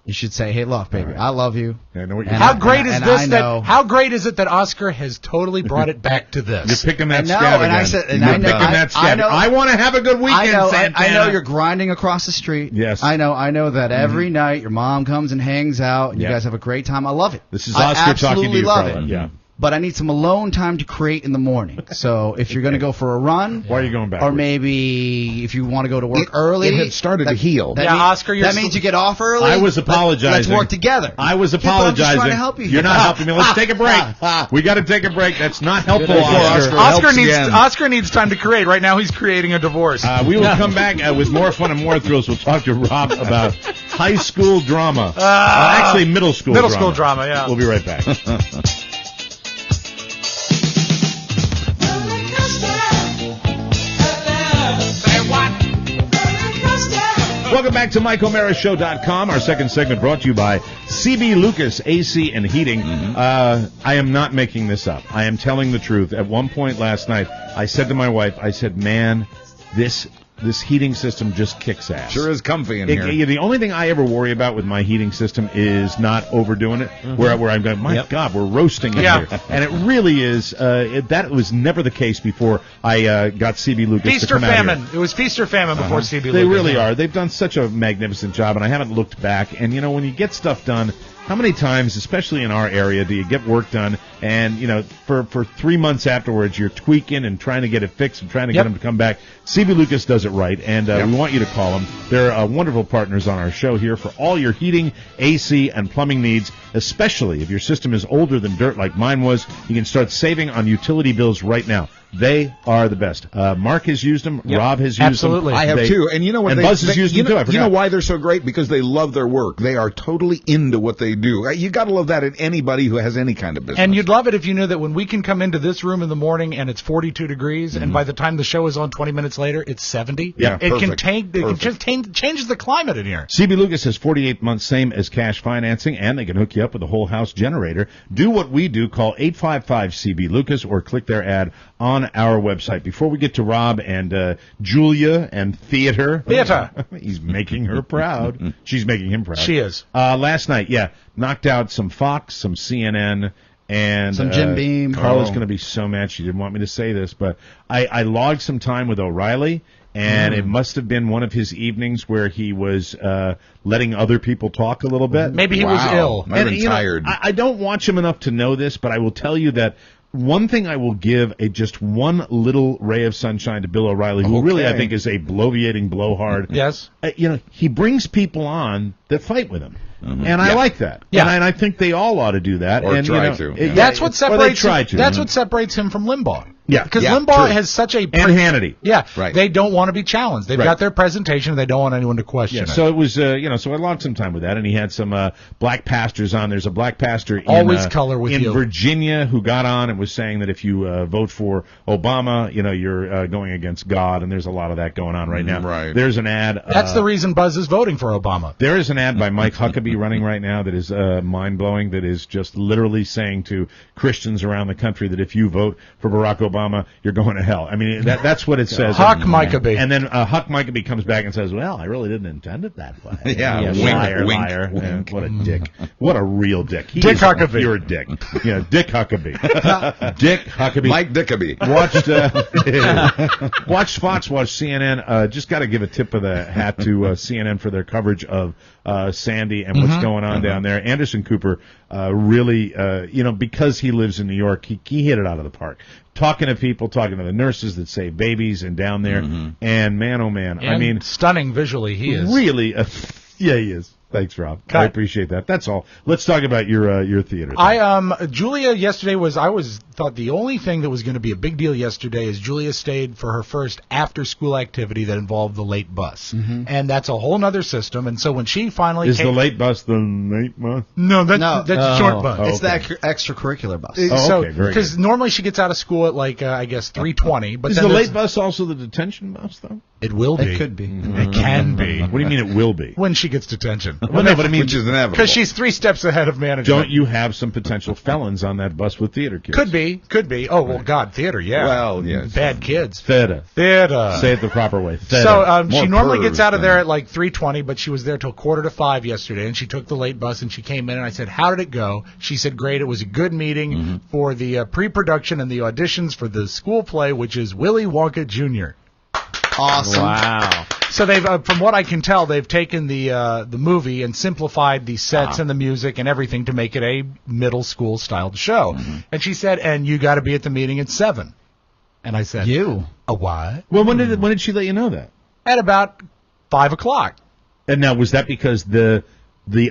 You should say, "Hey, look, baby, I love you." I know what you're How great is this? How great is it that Oscar has totally brought it back to this? You're picking that scab again. I said, and I know. I want to have a good weekend, Santana. I know you're grinding across the street. Yes. I know that every night your mom comes and hangs out, and you guys have a great time. I love it. This is Oscar talking to you, love Carla. it. Yeah. But I need some alone time to create in the morning. So if you're going to go for a run, why are you going backwards? Or maybe if you want to go to work early, it had started to heal. Oscar, that means you get off early. I was apologizing. Let's work together. I was apologizing. I'm just trying to help you. You're not helping me. Let's take a break. We got to take a break. That's not helpful, Oscar. Oscar needs time to create. Right now, he's creating a divorce. We will come back with more fun and more thrills. We'll talk to Rob about high school drama. Actually, middle school drama. Middle school drama, yeah. We'll be right back. Welcome back to MikeO'MaraShow.com. Our second segment brought to you by CB Lucas AC and Heating. I am not making this up. I am telling the truth. At one point last night, I said to my wife, man, this heating system just kicks ass. Sure is comfy in here. The only thing I ever worry about with my heating system is not overdoing it, where I'm going, my God, we're roasting in here. And it really is. That was never the case before I got CB Lucas Feast to come or famine. out here. It was feast or famine before CB Lucas. They really are. They've done such a magnificent job, and I haven't looked back. And, when you get stuff done, how many times, especially in our area, do you get work done and, for 3 months afterwards, you're tweaking and trying to get it fixed and trying to get them to come back? CB Lucas does it right, and we want you to call them. They're wonderful partners on our show here for all your heating, AC, and plumbing needs, especially if your system is older than dirt like mine was. You can start saving on utility bills right now. They are the best. Mark has used them. Yep. Rob has used Absolutely. them. I have too. And you know what? And Buzz has used them too. I forgot. You know why they're so great? Because they love their work. They are totally into what they do. You got to love that in anybody who has any kind of business. And you'd love it if you knew that when we can come into this room in the morning and it's 42 degrees, and by the time the show is on 20 minutes later, it's 70. Yeah, it perfect. changes the climate in here. CB Lucas has 48 months, same as cash financing, and they can hook you up with a whole house generator. Do what we do. Call 855-CB Lucas or click their ad on our website. Before we get to Rob and Julia and theater. He's making her proud. She's making him proud. She is. Last night, knocked out some Fox, some CNN, and some Jim Beam. Carla's going to be so mad. She didn't want me to say this, but I logged some time with O'Reilly, and it must have been one of his evenings where he was letting other people talk a little bit. Maybe he was ill. Might have been tired. I don't watch him enough to know this, but I will tell you that one thing I will give just one little ray of sunshine to Bill O'Reilly, who really I think is a bloviating blowhard. Yes. He brings people on that fight with him. And I like that. Yeah. And I think they all ought to do that. Or and, try to. That's what separates That's what separates him from Limbaugh. Yeah. Because Yeah, Limbaugh true. has such a... And Hannity. Yeah. Right. They don't want to be challenged. They've Right. got their presentation. They don't want anyone to question it. So it was, so I logged some time with that, and he had some black pastors on. There's a black pastor Always color with in you. Virginia who got on and was saying that if you vote for Obama, you're going against God, and there's a lot of that going on right now. Right. There's an ad. That's the reason Buzz is voting for Obama. There is an ad by Mike Huckabee running right now that is mind-blowing, that is just literally saying to Christians around the country that if you vote for Barack Obama, you're going to hell. I mean, that's what it says. Huck Huckabee. And then Huck Huckabee comes back and says, well, I really didn't intend it that way. Yeah, wink, liar, wink, liar. wink. Yeah, what a dick. What a real dick. Dick Huckabee. You're a dick. Yeah, Dick Huckabee. Dick Huckabee. Mike Dickabee. Watched Fox, watched CNN. Just got to give a tip of the hat to CNN for their coverage of Sandy and what's going on down there. Anderson Cooper really, because he lives in New York, he hit it out of the park. Talking to people, talking to the nurses that save babies and down there. And man, oh man, And I mean, stunning visually he is. really, yeah, he is. Thanks, Rob. I appreciate that. That's all. Let's talk about your theater thing. Julia yesterday thought the only thing that was going to be a big deal yesterday is Julia stayed for her first after-school activity that involved the late bus. And that's a whole other system. And so when she finally Is the late bus the late bus? No, that's a short bus. It's the extracurricular bus. Okay, very because normally she gets out of school at I guess 3:20. But is then the late bus also the detention bus, though? It will be. It could be. It can be. What do you mean it will be? When she gets detention. Well, no, but I mean, Which is inevitable. Because she's 3 steps ahead of management. don't you have some potential felons on that bus with theater kids? Could be. Oh, well, God, theater, yeah. Well, yes. Bad kids. Theater. Theater. Say it the proper way. Theater. So More she normally pervs gets out of than- there at 3:20, but she was there till 4:45 yesterday, and she took the late bus, and she came in, and I said, how did it go? She said, great. It was a good meeting for the pre-production and the auditions for the school play, which is Willy Wonka Jr. Awesome. Wow. So they've, from what I can tell, they've taken the movie and simplified the sets and the music and everything to make it a middle school styled show. And she said, and you got to be at the meeting at 7. And I said, You. a what? Well, when did she let you know that? At about 5 o'clock. And now, was that because the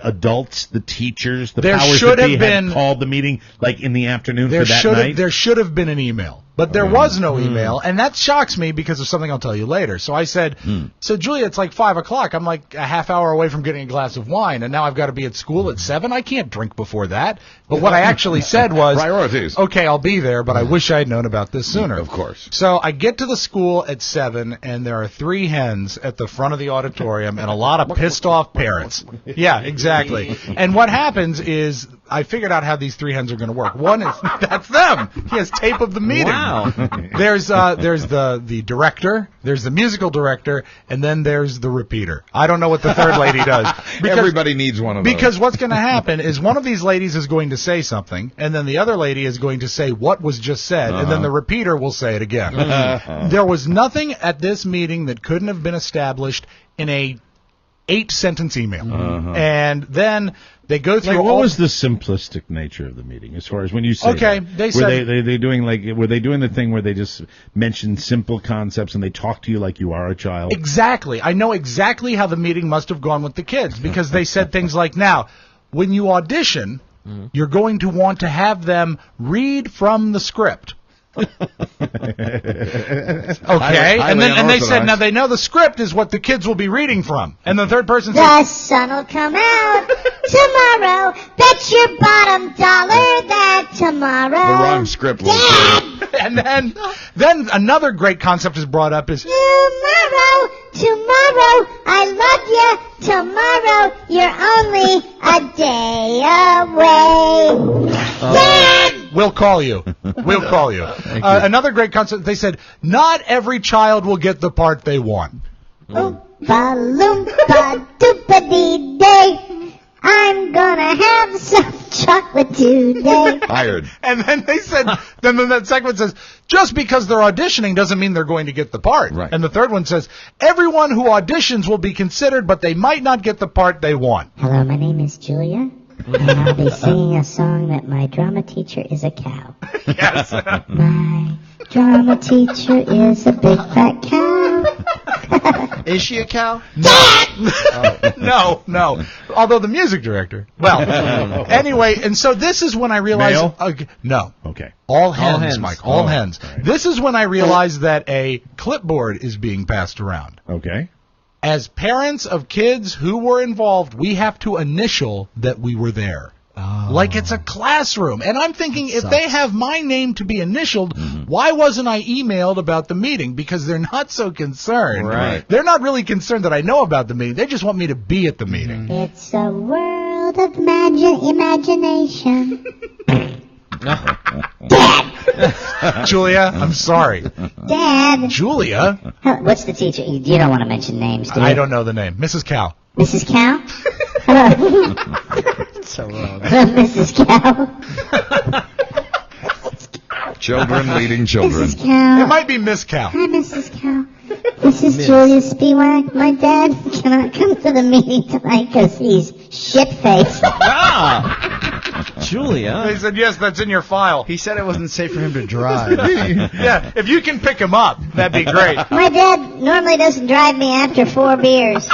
adults, the teachers, the There powers should that be have been- had called the meeting in the afternoon for that night? There should have been an email. But there was no email, and that shocks me because of something I'll tell you later. So I said, so Julia, it's 5 o'clock. I'm a half hour away from getting a glass of wine, and now I've got to be at school at 7. I can't drink before that. But what I actually said was, Priorities. okay, I'll be there, but I wish I had known about this sooner. Of course. So I get to the school at 7, and there are 3 hens at the front of the auditorium and a lot of pissed off parents. Yeah, exactly. And what happens is I figured out how these 3 hens are going to work. One is, that's them. He has tape of the meeting. Wow. There's the director, there's the musical director, and then there's the repeater. I don't know what the third lady does. Everybody needs one of those. Because what's going to happen is one of these ladies is going to say something, and then the other lady is going to say what was just said, and then the repeater will say it again. There was nothing at this meeting that couldn't have been established in a 8-sentence email. And then they go through what was the simplistic nature of the meeting as far as when you say that? They were said they doing were they doing the thing where they just mention simple concepts and they talk to you like you are a child? Exactly. I know exactly how the meeting must have gone with the kids because they said things like, now, when you audition, you're going to want to have them read from the script. Okay, and they said, now they know the script is what the kids will be reading from. And the third person said, the sun will come out tomorrow. Bet your bottom dollar that tomorrow. The wrong script. And then another great concept is brought up is, tomorrow, I love you. Tomorrow, you're only a day away. Dad! We'll call you. We'll call you. Another great concept, they said, not every child will get the part they want. Oompa-loompa-doopity-day. I'm gonna have some chocolate today. Hired. And then they said, then that segment says, just because they're auditioning doesn't mean they're going to get the part. Right. And the third one says, everyone who auditions will be considered, but they might not get the part they want. Hello, my name is Julia, and I'll be singing a song that my drama teacher is a cow. Yes. My drama teacher is a big fat cow. Is she a cow? No. No. Although the music director. Well, anyway, and so this is when I realized. No. Okay. All hens, Mike. All hens. Right. This is when I realized that a clipboard is being passed around. Okay. As parents of kids who were involved, we have to initial that we were there. Like it's a classroom. And I'm thinking, if they have my name to be initialed, why wasn't I emailed about the meeting? Because they're not so concerned. Right. They're not really concerned that I know about the meeting. They just want me to be at the meeting. It's a world of imagination. Dad! Julia, I'm sorry. Dad! Julia? What's the teacher? You don't want to mention names, do you? I don't know the name. Mrs. Cow. Mrs. Cow? Hello. So wrong. Mrs. Cow. Children leading children. Mrs. Cow. It might be Miss Cow. Hi, Mrs. Cow. This is Julia Spiewak. My dad cannot come to the meeting tonight because he's shit-faced. Julia. They said, yes, that's in your file. He said it wasn't safe for him to drive. Yeah, if you can pick him up, that'd be great. My dad normally doesn't drive me after 4 beers.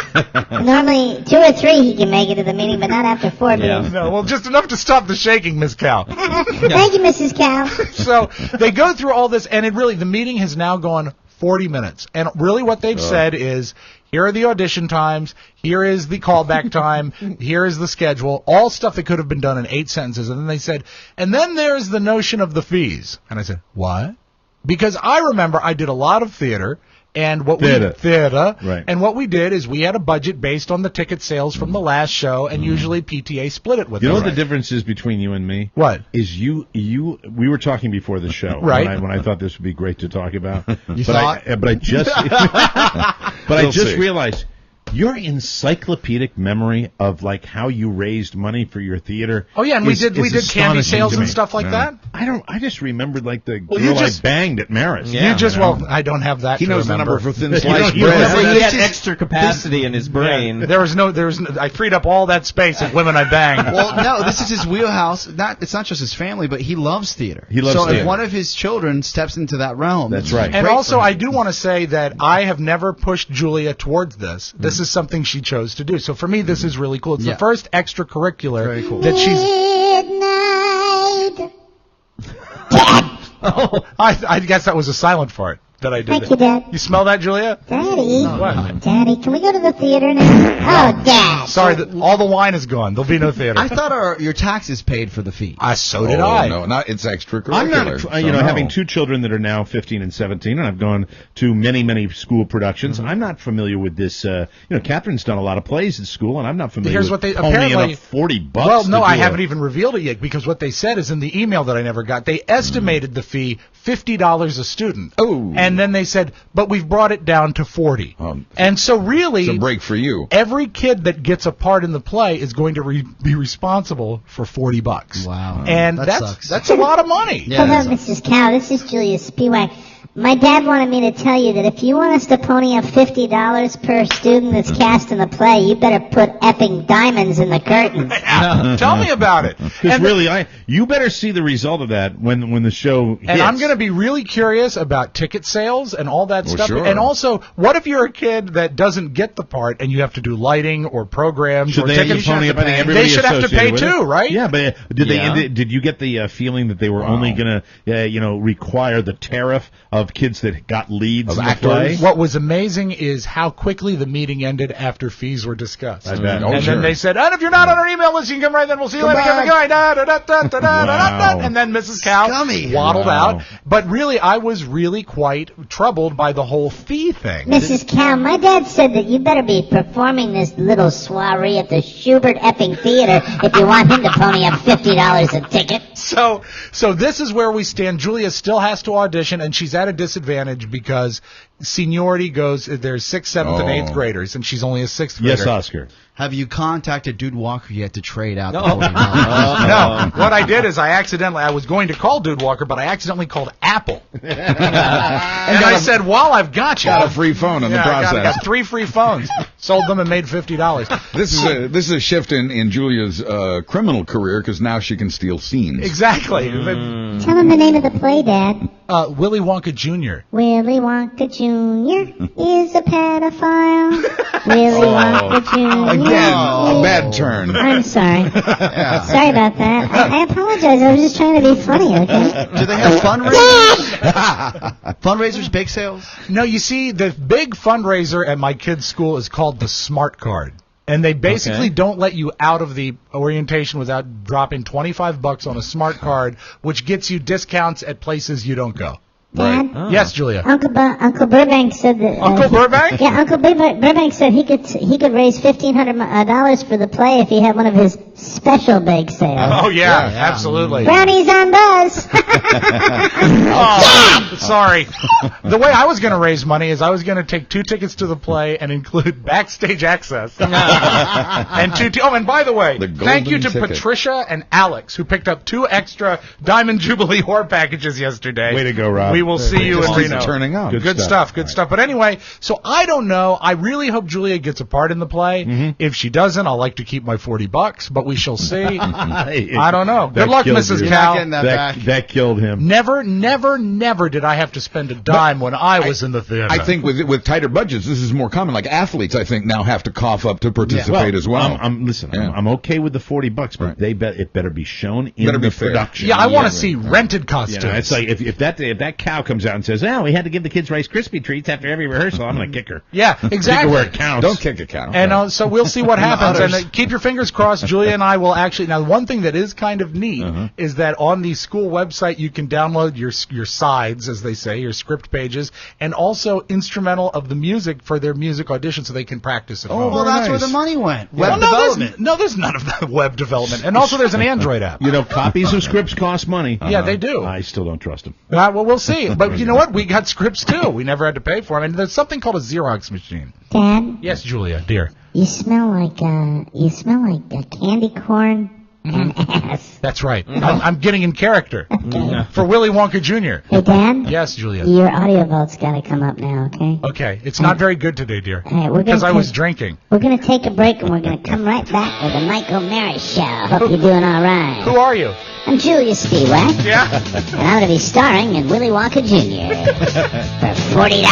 Normally 2 or 3 he can make it to the meeting, but not after 4 beers. No, well, just enough to stop the shaking, Miss Cow. Thank you, Mrs. Cow. So they go through all this, and the meeting has now gone 40 minutes. And really what they've said is, here are the audition times, here is the callback time, here is the schedule, all stuff that could have been done in 8 sentences. And then they said, and then there's the notion of the fees. And I said, what? Because I remember I did a lot of theater, and what we did is we had a budget based on the ticket sales from the last show, and usually PTA split it with You us. know what the difference is between you and me? What? Is we were talking before the show. Right. When I thought this would be great to talk about. But I just realized your encyclopedic memory of like how you raised money for your theater. Oh yeah, and we did candy sales and stuff like that. I just remembered like the girl I banged at Maris. Yeah, I don't have that. He knows remember. the number for thin sliced He bread. had extra capacity in his brain. There was no. I freed up all that space of women I banged. Well, no, this is his wheelhouse. It's not just his family, but he loves theater. He loves theater. theater. If one of his children steps into that realm, that's right. And also, I do want to say that I have never pushed Julia towards this. This is something she chose to do. So for me, this is really cool. It's the first extracurricular that she's. Midnight. Oh, I guess that was a silent fart that I did. Thank you, Dad. You smell that, Julia? Daddy. What? Daddy, can we go to the theater now? Oh, Dad. Sorry, all the wine is gone. There'll be no theater. I thought your taxes paid for the fee. So did I. No, it's extracurricular. I'm not, having 2 children that are now 15 and 17, and I've gone to many, many school productions. I'm not familiar with this. Catherine's done a lot of plays at school, and I'm not familiar with ponying up $40. Well, no, I haven't even revealed it yet, because what they said is in the email that I never got, they estimated the fee $50 a student. Oh. And then they said, but we've brought it down to $40. And so really, it's a break for you. Every kid that gets a part in the play is going to be responsible for $40. Wow. And that sucks. That's a lot of money. Hello, Mrs. Cow. This is Julia Spiewak. My dad wanted me to tell you that if you want us to pony up $50 per student that's cast in the play, you better put effing diamonds in the curtains. Tell me about it. Because really, you better see the result of that when the show hits. And I'm going to be really curious about ticket sales and all that stuff. Sure. And also, what if you're a kid that doesn't get the part and you have to do lighting or programs should or they tickets? They should have to pay too, right? Yeah, but did you get the feeling that they were only going to require the tariff of kids that got leads in the play? What was amazing is how quickly the meeting ended after fees were discussed. I bet. And then they said, and if you're not on our email list, you can come right then. We'll see you later. And then Mrs. Cow waddled out. But really, I was really quite troubled by the whole fee thing. Mrs. Cow, my dad said that you better be performing this little soiree at the Schubert effing Theater if you want him to pony up $50 a ticket. So this is where we stand. Julia still has to audition, and she's at a disadvantage because seniority goes, there's 6th, 7th, and 8th graders, and she's only a 6th grader. Yes, Oscar. Have you contacted Dude Walker yet to trade out the $40? No. What I did is I was going to call Dude Walker, but I accidentally called Apple. And I said, while I've got you. Got a free phone in the process. I got 3 free phones. Sold them and made $50. This is a shift in Julia's criminal career because now she can steal scenes. Exactly. Tell him the name of the play, Dad. Willy Wonka Jr. Willy Wonka Jr. is a pedophile. Willy Wonka Jr. Again, a bad turn. I'm sorry. Sorry about that. I apologize. I was just trying to be funny, okay? Do they have fundraisers? Fundraisers, bake sales? No, you see, the big fundraiser at my kid's school is called the Smart Card. And they basically don't let you out of the orientation without dropping $25 on a smart card, which gets you discounts at places you don't go. Dad? Oh. Yes, Julia. Uncle Burbank said that. Uncle Burbank? Yeah, Uncle Burbank said he could raise $1,500 for the play if he had one of his special bake sales. Oh yeah, absolutely. Brownies on Buzz. Sorry. The way I was going to raise money is I was going to take 2 tickets to the play and include backstage access. And and by the way, thank you to Patricia and Alex who picked up 2 extra Diamond Jubilee whore packages yesterday. Way to go, Rob. We will see you in Reno. Turning up. Good stuff. But anyway, so I don't know. I really hope Julia gets a part in the play. Mm-hmm. If she doesn't, I'll like to keep my $40, but we shall see. I don't know. Good luck, Mrs. Cal. That killed him. Never did I have to spend a dime when I was in the theater. I think with tighter budgets, this is more common. Like athletes, I think, now have to cough up to participate as well. I'm okay with the $40, but it better be shown in the production. Yeah, I want to see rented costumes. It's like if that cow comes out and says, "Oh, we had to give the kids Rice Krispie treats after every rehearsal," I'm going to kick her. Yeah, exactly. Kick her where it counts. Don't kick a cow. And so we'll see what happens. And keep your fingers crossed. Julia and I will actually. Now, one thing that is kind of neat is that on the school website you can download your sides, as they say, your script pages, and also instrumental of the music for their music audition, so they can practice at home. Well, that's where the money went. Web development. There's none of that web development. And also, there's an Android app. Copies of scripts cost money. Yeah, they do. I still don't trust them. Well, we'll see. But you know what? We got scripts too. We never had to pay for them. And there's something called a Xerox machine. Dad? Yes, Julia, dear. You smell like a candy corn and ass. That's right. I'm getting in character for Willy Wonka Jr. Hey, Dad? Yes, Julia. Your audio vault's got to come up now, okay? Okay. It's not very good today, dear. All right, because I was drinking. We're going to take a break, and we're going to come right back with the Mike O'Mara Show. Hope you're doing all right. Who are you? I'm Julia Spiewak. Yeah? And I'm going to be starring in Willy Wonka Jr. for $40.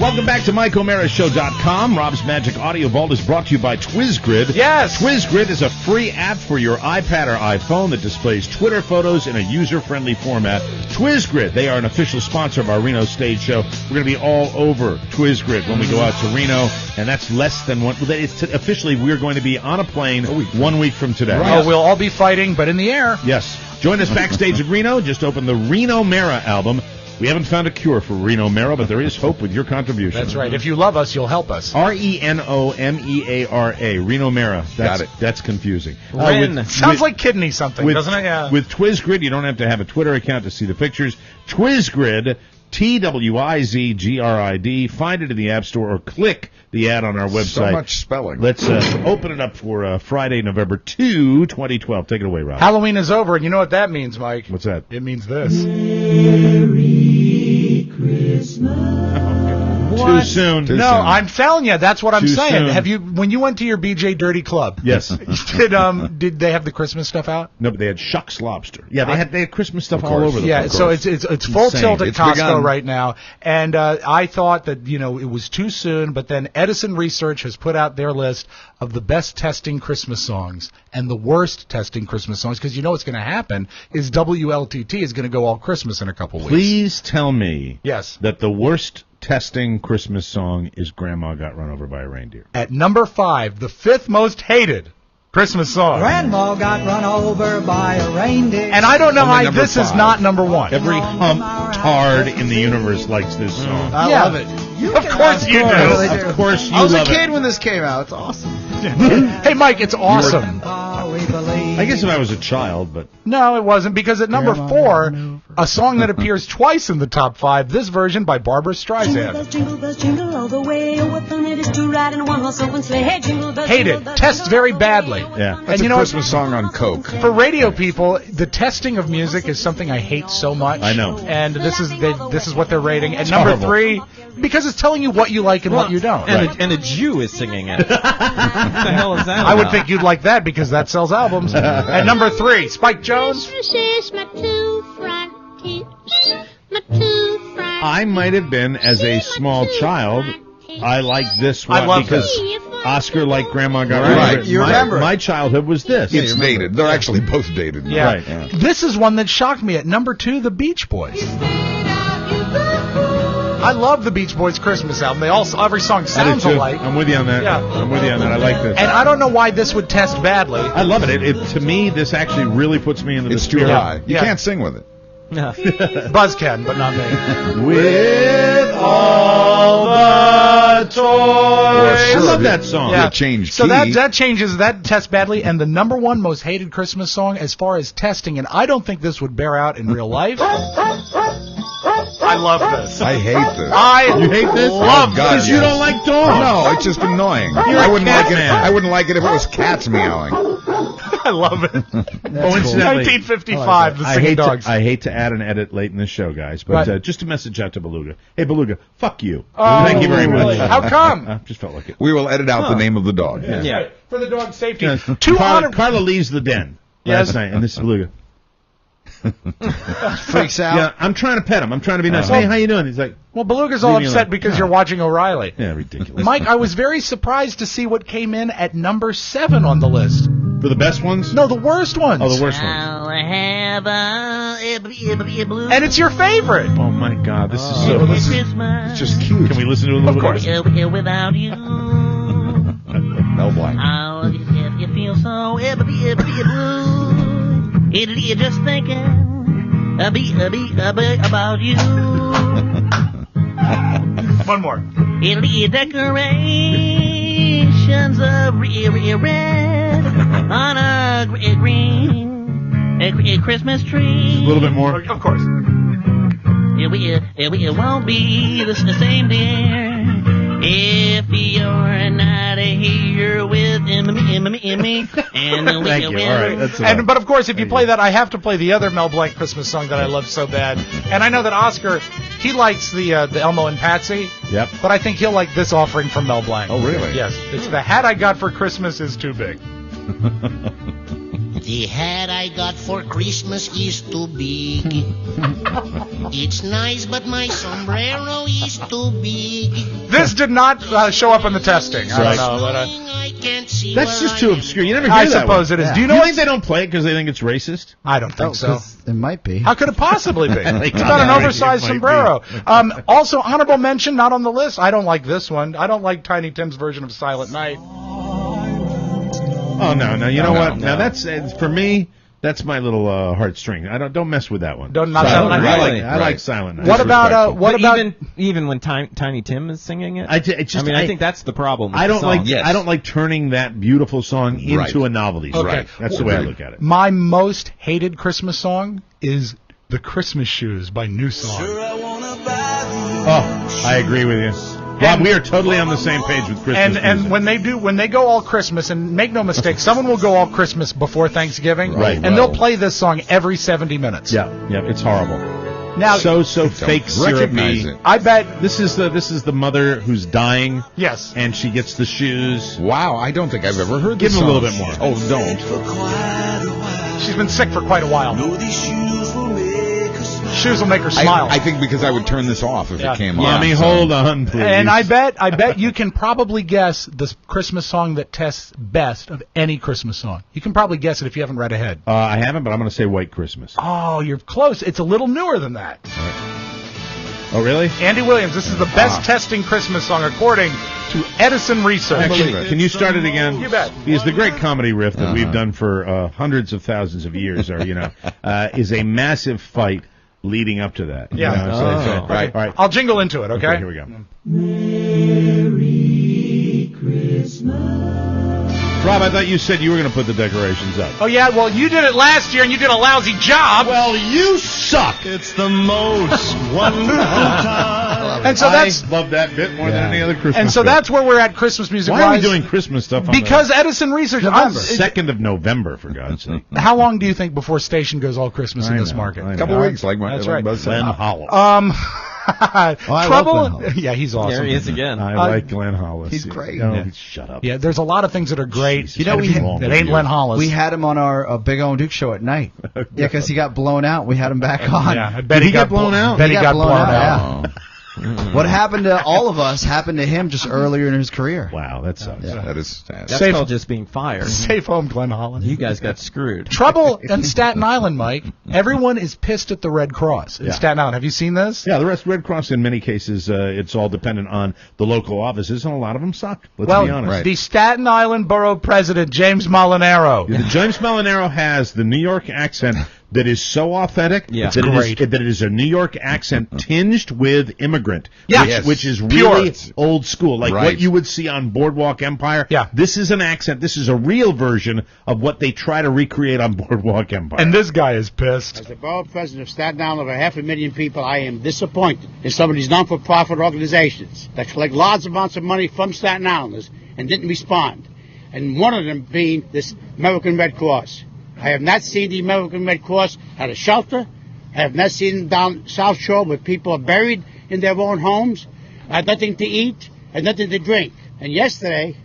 Welcome back to MikeO'MaraShow.com. Rob's Magic Audio Vault is brought to you by TwizGrid. Yes! TwizGrid is a free app for your iPad or iPhone that displays Twitter photos in a user-friendly format. TwizGrid, they are an official sponsor of our Reno stage show. We're going to be all over TwizGrid when we go out to Reno, and that's less than one. Officially, we're going to be on a plane 1 week from today. Right. Oh, we'll all be fighting, but in the air. Yes. Join us backstage at Reno. Just open the Reno Mara album. We haven't found a cure for Reno Mara, but there is hope with your contribution. That's right. If you love us, you'll help us. RENOMEARA. Reno Mara. Got it. That's confusing. Sounds like kidney something, doesn't it? Yeah. With TwizGrid, you don't have to have a Twitter account to see the pictures. TwizGrid TWIZGRID. Find it in the App Store or click the ad on our website. So much spelling. Let's open it up for Friday, November 2, 2012. Take it away, Rob. Halloween is over, and you know what that means, Mike? What's that? It means this. Merry Christmas. Too soon. I'm telling you, that's what I'm saying. Soon. Have you, when you went to your BJ Dirty Club? Yes. Did they have the Christmas stuff out? No, but they had Shucks Lobster. Yeah, they had Christmas stuff all over the place. Yeah, so it's full tilt at Costco begun. right now, and I thought that it was too soon, but then Edison Research has put out their list of the best testing Christmas songs and the worst testing Christmas songs, because what's going to happen is WLTT is going to go all Christmas in a couple weeks. Please tell me Yes. that the worst testing Christmas song is Grandma Got Run Over by a Reindeer. At number 5, the 5th most hated Christmas song. Grandma got run over by a reindeer. And I don't know Only why number this is 5. not number 1. Every humped in the universe likes this song. I love it. Of course you do. Of course you I was a love kid it. when this came out. It's awesome. Hey, Mike, it's awesome. I guess if I was a child, but No, it wasn't, because at number 4, a song that appears twice in the top 5, this version by Barbra Streisand. Jingle bells, jingle all the way. Oh, what fun it is to ride in a one-horse open sleigh. Hey, jingle bells, Hate jingle it. bells, Tests very badly. yeah. That's And a Christmas song on Coke. For radio people, the testing of music is something I hate so much. I know. And this is what they're rating. And number horrible. 3, because it's telling you what you like and what you don't. And a Jew is singing it. What the hell is that I would about? think you'd like that because that sells albums. And number 3, Spike Jones. I might have been, as a small child, I liked this one I love because Oscar liked Grandma Got Run Right. Over. You remember. My childhood was this. It's dated. They're actually both dated. Yeah. Right. This is one that shocked me. At number 2, the Beach Boys. I love the Beach Boys Christmas album. Every song I do sounds too. alike. I'm with you on that. Yeah. I'm with you on that. I like this. And I don't know why this would test badly. I love it. To me, this actually really puts me into the It's too spirit. high. You Yeah. can't sing with it. Buzz can, but not me. With all the toys. I love that song. Yeah. Change So key. that changes, that tests badly. And the number 1 most hated Christmas song as far as testing, and I don't think this would bear out in real life. I love this. I hate this. You hate this? Love God, Because you yes. don't like dogs. No, it's just annoying. You're I a wouldn't cat like it. man. I wouldn't like it if it was cats meowing. I love it. Incidentally, 1955, the I Singing hate Dogs. I hate to add an edit late in the show, guys, but Right. just a message out to Beluga. Hey, Beluga, fuck you. Oh, Thank you very much. really? How come? Just felt like it. We will edit out the name of the dog. Yeah. For the dog's safety. Yeah. Two Carla leaves the den Yes. last night, and this is Beluga. Freaks out. Yeah, I'm trying to pet him. I'm trying to be nice. Hey, how you doing? He's like, Well, Beluga's all Leave me upset alone. because you're watching O'Reilly. yeah, ridiculous. Mike, I was very surprised to see what came in at number 7 on the list. For the best ones? No, the worst ones. Oh, the worst ones. And it's your favorite. Oh my God, this is so. This is It's just cute. Can we listen to it a little Of bit? course. Without you, Mel Blanc. oh, you feel so blue. You're just thinking about you. One more. Decorations of red on a green Christmas tree. A little bit more. Of course. It won't be the same, dear, if you're not here with me. And Thank you. All right, that's enough. But of course, if you play that, I have to play the other Mel Blanc Christmas song that I love so bad. And I know that Oscar, he likes the Elmo and Patsy. Yep. But I think he'll like this offering from Mel Blanc. Oh, really? Yes. It's the hat I got for Christmas is too big. The hat I got for Christmas is too big. It's nice, but my sombrero is too big. This did not show up in the testing. I Right. don't know. But, That's just too obscure. You never hear I that suppose one. it is. Yeah. Do you know You what? think they don't play it because they think it's racist? I don't think so. It might be. How could it possibly be? Like, It's about an yeah, oversized it might sombrero. Also, honorable mention, not on the list. I don't like this one. I don't like Tiny Tim's version of Silent Night. Oh no. You know what? Now that's for me. That's my little heartstring. don't mess with that one. Don't not Silent Silent Night. Night. I like Silent Night. What about But even when Tiny Tim is singing it? I think that's the problem. With I don't the song. like. I don't like turning that beautiful song into Right. a novelty. Okay. Right. That's the way I look at it. My most hated Christmas song is The Christmas Shoes by New Song. Sure, I wanna buy Oh, I agree with you. Rob, we are totally on the same page with Christmas and when they go all Christmas, and make no mistake, someone will go all Christmas before Thanksgiving, and they'll play this song every 70 minutes. Yeah, it's horrible. Now, so fake syrupy. I bet this is the mother who's dying. Yes, and she gets the shoes. Wow, I don't think I've ever heard this song. Give him a little bit more. Oh, don't. She's been sick for quite a while. Shoes will make her smile. I think because I would turn this off if it came on. Mommy, hold on, please. And I bet you can probably guess the Christmas song that tests best of any Christmas song. You can probably guess it if you haven't read ahead. I haven't, but I'm going to say White Christmas. Oh, you're close. It's a little newer than that. Oh, really? Andy Williams, this is the best testing Christmas song according to Edison Research. Can you start it again? You bet. Because the great comedy riff that we've done for hundreds of thousands of years, is a massive fight leading up to that. Yeah. Right. All right. I'll jingle into it, okay? Here we go. Merry Christmas. Rob, I thought you said you were going to put the decorations up. Oh, yeah? Well, you did it last year, and you did a lousy job. Well, you suck. It's the most wonderful time. And so I love that bit more than any other Christmas. And so that's where we're at Christmas music. Why are we doing Christmas stuff on Because Edison Research. 2nd of November, for God's sake. How long do you think before station goes all Christmas in this market? A couple weeks, That's right. Glenn Hollis. Trouble. Yeah, he's awesome. There he is again. I like Glenn Hollis. He's great. Shut up. Yeah, there's a lot of things that are great. Jesus, that ain't Glenn Hollis. We had him on our Big O and Duke show at night. Yeah, because he got blown out. We had him back on. Yeah, I bet he got blown out. He got blown out. What happened to all of us happened to him just earlier in his career. Wow, that sucks. Yeah, that is sad. That's called just being fired. Safe home, Glenn Hollis. You guys got screwed. Trouble in Staten Island, Mike. Everyone is pissed at the Red Cross in Staten Island. Have you seen this? Yeah, the Red Cross, in many cases, it's all dependent on the local offices, and a lot of them suck. Let's be honest. The Staten Island Borough President, James Molinaro. Yeah, James Molinaro has the New York accent that is so authentic that it is a New York accent tinged with immigrant, which is really old school, like what you would see on Boardwalk Empire. Yeah. This is an accent. This is a real version of what they try to recreate on Boardwalk Empire. And this guy is pissed. As the borough president of Staten Island, over 500,000 people, I am disappointed in some of these non-for-profit organizations that collect large amounts of money from Staten Islanders and didn't respond. And one of them being this American Red Cross. I have not seen the American Red Cross at a shelter. I have not seen them down South Shore where people are buried in their own homes, had nothing to eat, and nothing to drink. And yesterday,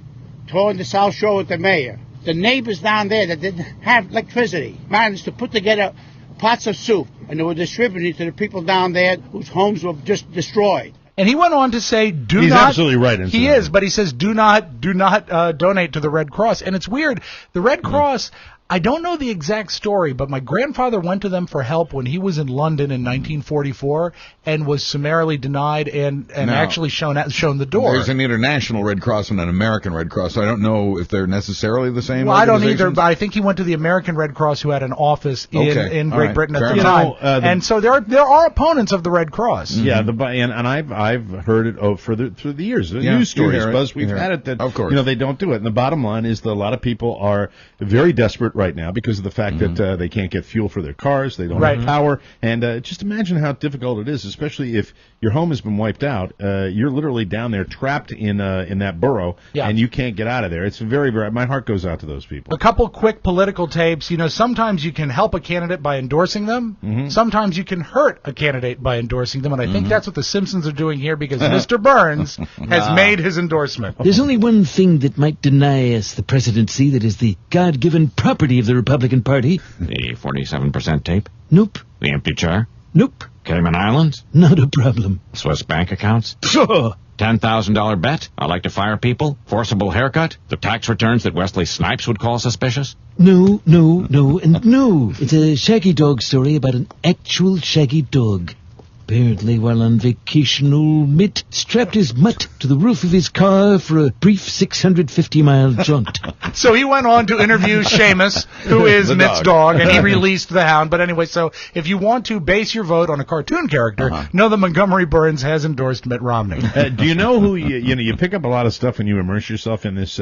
touring the South Shore with the mayor, the neighbors down there that didn't have electricity managed to put together pots of soup, and they were distributing to the people down there whose homes were just destroyed. And he went on to say, He's absolutely right. He is, but he says, do not donate to the Red Cross. And it's weird. The Red Cross, I don't know the exact story, but my grandfather went to them for help when he was in London in 1944 and was summarily denied and actually shown the door. There's an international Red Cross and an American Red Cross, so I don't know if they're necessarily the same. Well, I don't either, but I think he went to the American Red Cross who had an office in Great Britain at the time. And so there are opponents of the Red Cross. Mm-hmm. Yeah, and I've heard it through the years. The news stories, Buzz, we've had it that, of course, they don't do it. And the bottom line is that a lot of people are very desperate right now because of the fact that they can't get fuel for their cars, they don't have power, and just imagine how difficult it is, especially if your home has been wiped out. You're literally down there trapped in that borough, and you can't get out of there. It's very, very. My heart goes out to those people. A couple quick political tapes. Sometimes you can help a candidate by endorsing them. Mm-hmm. Sometimes you can hurt a candidate by endorsing them, and I think that's what the Simpsons are doing here because Mr. Burns has made his endorsement. There's only one thing that might deny us the presidency that is the God-given property of the Republican Party. The 47% tape? Nope. The empty chair? Nope. Cayman Islands? Not a problem. Swiss bank accounts? Pshaw! $10,000 bet? I like to fire people? Forcible haircut? The tax returns that Wesley Snipes would call suspicious? No, and no. It's a shaggy dog story about an actual shaggy dog. Apparently, while on vacation, old Mitt strapped his mutt to the roof of his car for a brief 650-mile jaunt. So he went on to interview Seamus, who is Mitt's dog, and he released the hound. But anyway, so if you want to base your vote on a cartoon character, know that Montgomery Burns has endorsed Mitt Romney. Do you know who you pick up a lot of stuff when you immerse yourself in this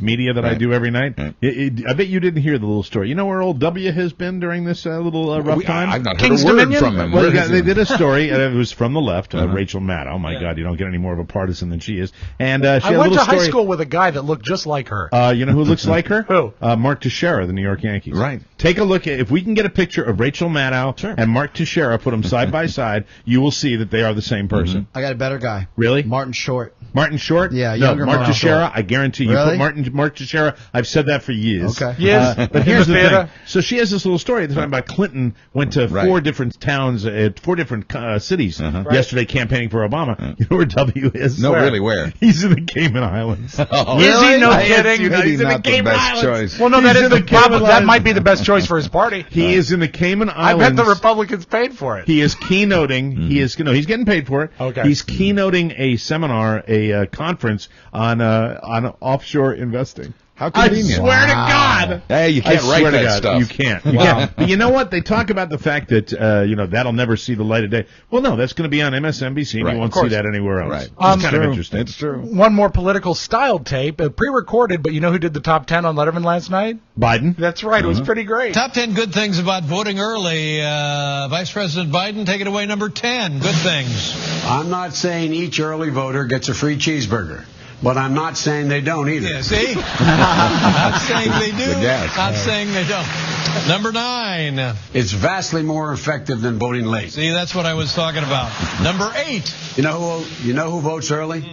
media that I do every night? I bet you didn't hear the little story. You know where old W has been during this little rough time? I've not heard a word from him. Well, they did a story. It was from the left, Rachel Maddow. My God, you don't get any more of a partisan than she is. And she I had a went little to high story. school with a guy that looked just like her. You know who looks like her? Who? Mark Teixeira, the New York Yankees. Right. Take a look at, if we can get a picture of Rachel Maddow and Mark Teixeira, put them side by side, you will see that they are the same person. I got a better guy. Really? Martin Short. Martin Short? Yeah, no, younger Mark Martin Teixeira, Short. I guarantee you. Really? Put Mark Teixeira, I've said that for years. Okay. Yes. But here's the thing. So she has this little story talking about Clinton went to four different towns, 4 different cities yesterday campaigning for Obama. You know where W is? No, really, where? He's in the Cayman Islands. Oh, Is he? No kidding. He's in the Cayman best Islands. choice. Well, no, that He's is in the the Cayman problem. That Islands. might be the best choice for his party. He is in the Cayman I Islands. bet the Republicans paid for it. He is keynoting. He is he's getting paid for it. Okay. He's keynoting a seminar, a conference on offshore investing. How convenient. I swear to God. Hey, you can't write that stuff. You can't. You can't. But you know what? They talk about the fact that that'll never see the light of day. Well, no, that's going to be on MSNBC, and you won't see that anywhere else. Right. It's kind of interesting. It's true. One more political styled tape, pre-recorded, but you know who did the top 10 on Letterman last night? Biden. That's right. It was pretty great. Top 10 good things about voting early. Vice President Biden, take it away, number 10. Good things. I'm not saying each early voter gets a free cheeseburger. But I'm not saying they don't either. Yeah, see? Not saying they do. The gas. Not saying they don't. Number 9. It's vastly more effective than voting late. See, that's what I was talking about. Number 8. You know who votes early?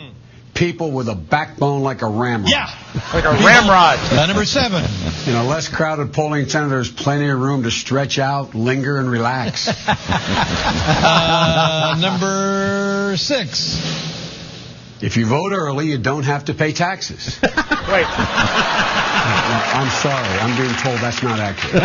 People with a backbone like a ramrod. Yeah. Like a ramrod. Number 7. In a less crowded polling center, there's plenty of room to stretch out, linger, and relax. Number 6. If you vote early, you don't have to pay taxes. Wait. I'm sorry. I'm being told that's not accurate.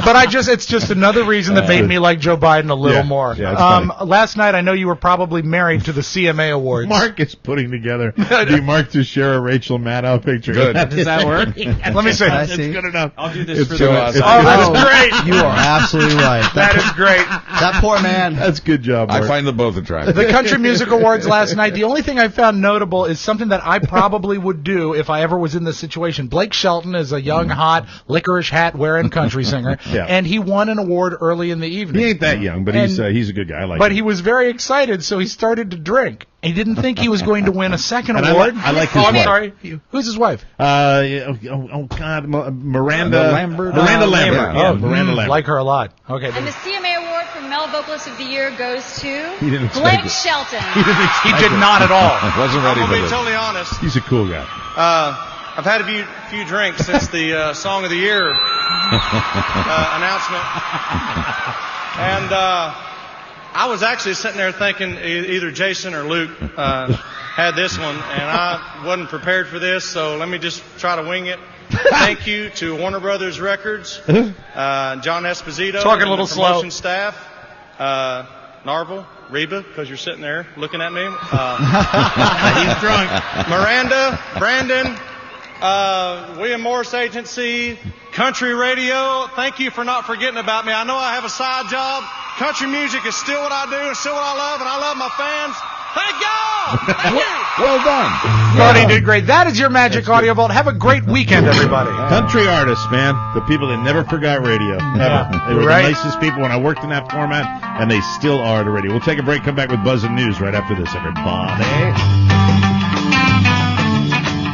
But it's just another reason that made me like Joe Biden a little more. Yeah, it's funny. Last night, I know you were probably married to the CMA Awards. Mark is putting together the Mark Teixeira Rachel Maddow picture. Good. Does that work? Let me see. It's good enough. I'll do this It's for so the awesome. Oh, that's great. You are absolutely right. That is great. That poor man. That's good job, Mark. I find them both attractive. The Country Music Awards last night, the only thing I found notable is something that I probably would do if I ever was in this situation. Blake Shelton is a young, hot, licorice hat wearing country singer, and he won an award early in the evening. He ain't that young, but he's a good guy. I like But him. he was very excited, so he started to drink. He didn't think he was going to win a second And award. I like his I'm wife. sorry. Who's his wife? Oh God, Miranda Lambert. Miranda Lambert. Yeah. Miranda Lambert. Like her a lot. Okay. And the CMA Award for Male Vocalist of the Year goes to He didn't expect Blake it. Shelton. He did not at all. Wasn't ready I'm for going to be this. totally honest. He's a cool guy. I've had a few drinks since the Song of the Year announcement. And I was actually sitting there thinking either Jason or Luke had this one, and I wasn't prepared for this, so let me just try to wing it. Thank you to Warner Brothers Records, John Esposito, Talking a and little the promotion slow. staff, Narvel, Reba, because you're sitting there looking at me. He's drunk. Miranda, Brandon, William Morris Agency, Country Radio. Thank you for not forgetting about me. I know I have a side job. Country music is still what I do and still what I love, and I love my fans. Thank y'all! Thank you! Well done. Cody did great. That is your Magic Audio Vault. Have a great weekend, everybody. Country artists, man. The people that never forgot radio. Ever. They were Right. the nicest people when I worked in that format, and they still are to radio. We'll take a break, come back with Buzz and News right after this, everybody.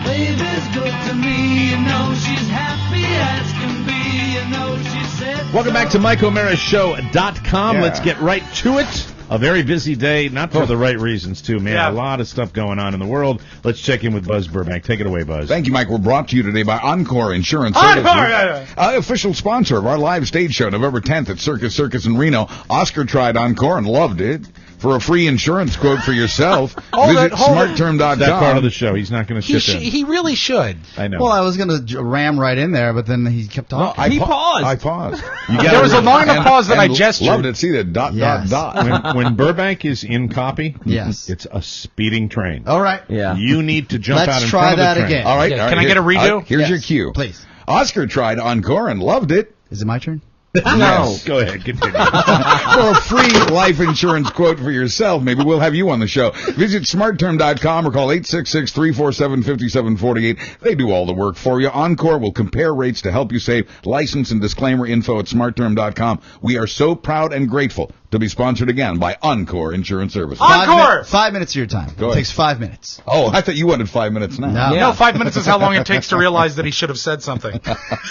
Baby's good to me, you know she's happy as can be, you know she said. Welcome back to MikeO'MaraShow.com. Yeah. Let's get right to it. A very busy day, not for the right reasons, too, man. Yeah. A lot of stuff going on in the world. Let's check in with Buzz Burbank. Take it away, Buzz. Thank you, Mike. We're brought to you today by Encore Insurance Encore, Services. Official sponsor of our live stage show, November 10th at Circus in Reno. Oscar tried Encore and loved it. For a free insurance quote for yourself, visit smartterm.com. That part of the show. He's not going to sit there. He really should. I know. Well, I was going to ram right in there, but then he kept talking. He paused. I paused. There was a long enough pause that I gestured. Loved it. See that dot, Yes. dot, dot. When Burbank is in copy, Yes. it's a speeding train. All right. Yeah. You need to jump Let's out in try front of that the train. again. All right. Yeah, all can right, I get a redo? Here's Yes. your cue. Please. Oscar tried Encore and loved it. Is it my turn? No. Go ahead, continue. For a free life insurance quote for yourself, maybe we'll have you on the show. Visit smartterm.com or call 866-347-5748. They do all the work for you. Encore will compare rates to help you save. License and disclaimer info at smartterm.com. We are so proud and grateful to be sponsored again by Encore Insurance Services. Encore! 5 minutes of your time. Go It ahead. takes 5 minutes. Oh, I thought you wanted 5 minutes now. No, 5 minutes is how long it takes to realize that he should have said something.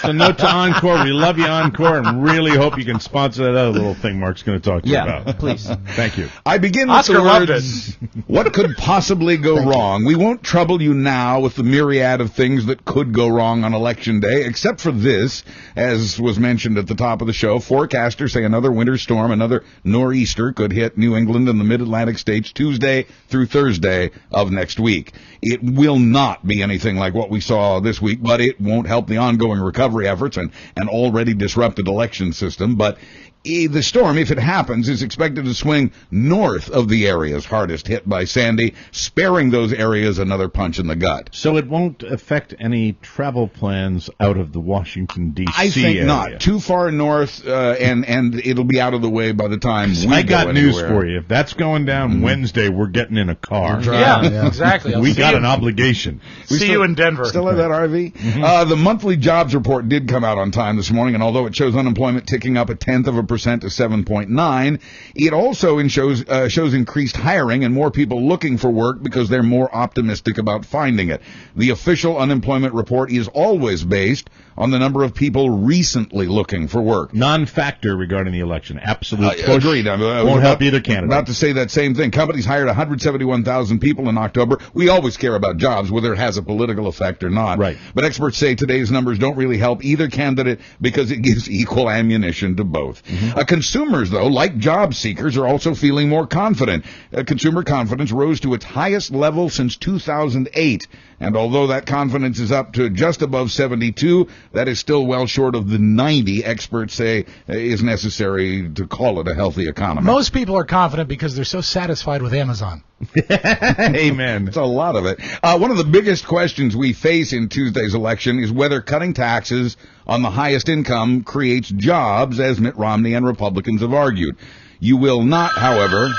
So note to Encore, we love you, Encore, and really hope you can sponsor that other little thing Mark's going to talk to you about. Please. Thank you. I begin with Oscar the loved words, what could possibly go wrong? We won't trouble you now with the myriad of things that could go wrong on Election Day, except for this, as was mentioned at the top of the show. Forecasters say another winter storm, another nor'easter could hit New England and the mid-Atlantic states Tuesday through Thursday of next week. It will not be anything like what we saw this week, but it won't help the ongoing recovery efforts and an already disrupted election system. But the storm, if it happens, is expected to swing north of the areas hardest hit by Sandy, sparing those areas another punch in the gut. So it won't affect any travel plans out of the Washington, D.C. I think area. not. Too far north, and it'll be out of the way by the time we I got go news anywhere. for you. If that's going down Wednesday, we're getting in a car. Yeah, exactly. We got an obligation. See you in Denver. Still have that RV? The monthly jobs report did come out on time this morning, and although it shows unemployment ticking up 0.1% to 7.9, it also shows increased hiring and more people looking for work because they're more optimistic about finding it. The official unemployment report is always based on the number of people recently looking for work. Non-factor regarding the election. Absolute push. Agreed. Won't help either candidate. About to say that same thing. Companies hired 171,000 people in October. We always care about jobs, whether it has a political effect or not. Right. But experts say today's numbers don't really help either candidate because it gives equal ammunition to both. Consumers, though, like job seekers, are also feeling more confident. Consumer confidence rose to its highest level since 2008. And although that confidence is up to just above 72, that is still well short of the 90 experts say is necessary to call it a healthy economy. Most people are confident because they're so satisfied with Amazon. Amen. It's a lot of it. One of the biggest questions we face in Tuesday's election is whether cutting taxes on the highest income creates jobs, as Mitt Romney and Republicans have argued. You will not, however...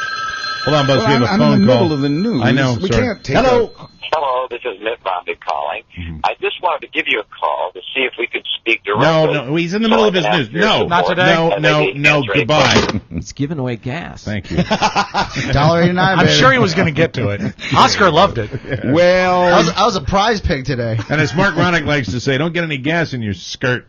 Hold on, Buzz. We have a phone I'm in the call. middle of the news. I know. We sorry. can't take Hello, this is Mitt Romney calling. I just wanted to give you a call to see if we could speak directly. No, he's in the middle of his news. No, not today. No, goodbye. It's giving away gas. Thank you. $1.89, I'm baby. sure he was going to get to it. Oscar loved it. Well... I was a prize pig today. And as Mark Ronick likes to say, don't get any gas in your skirt.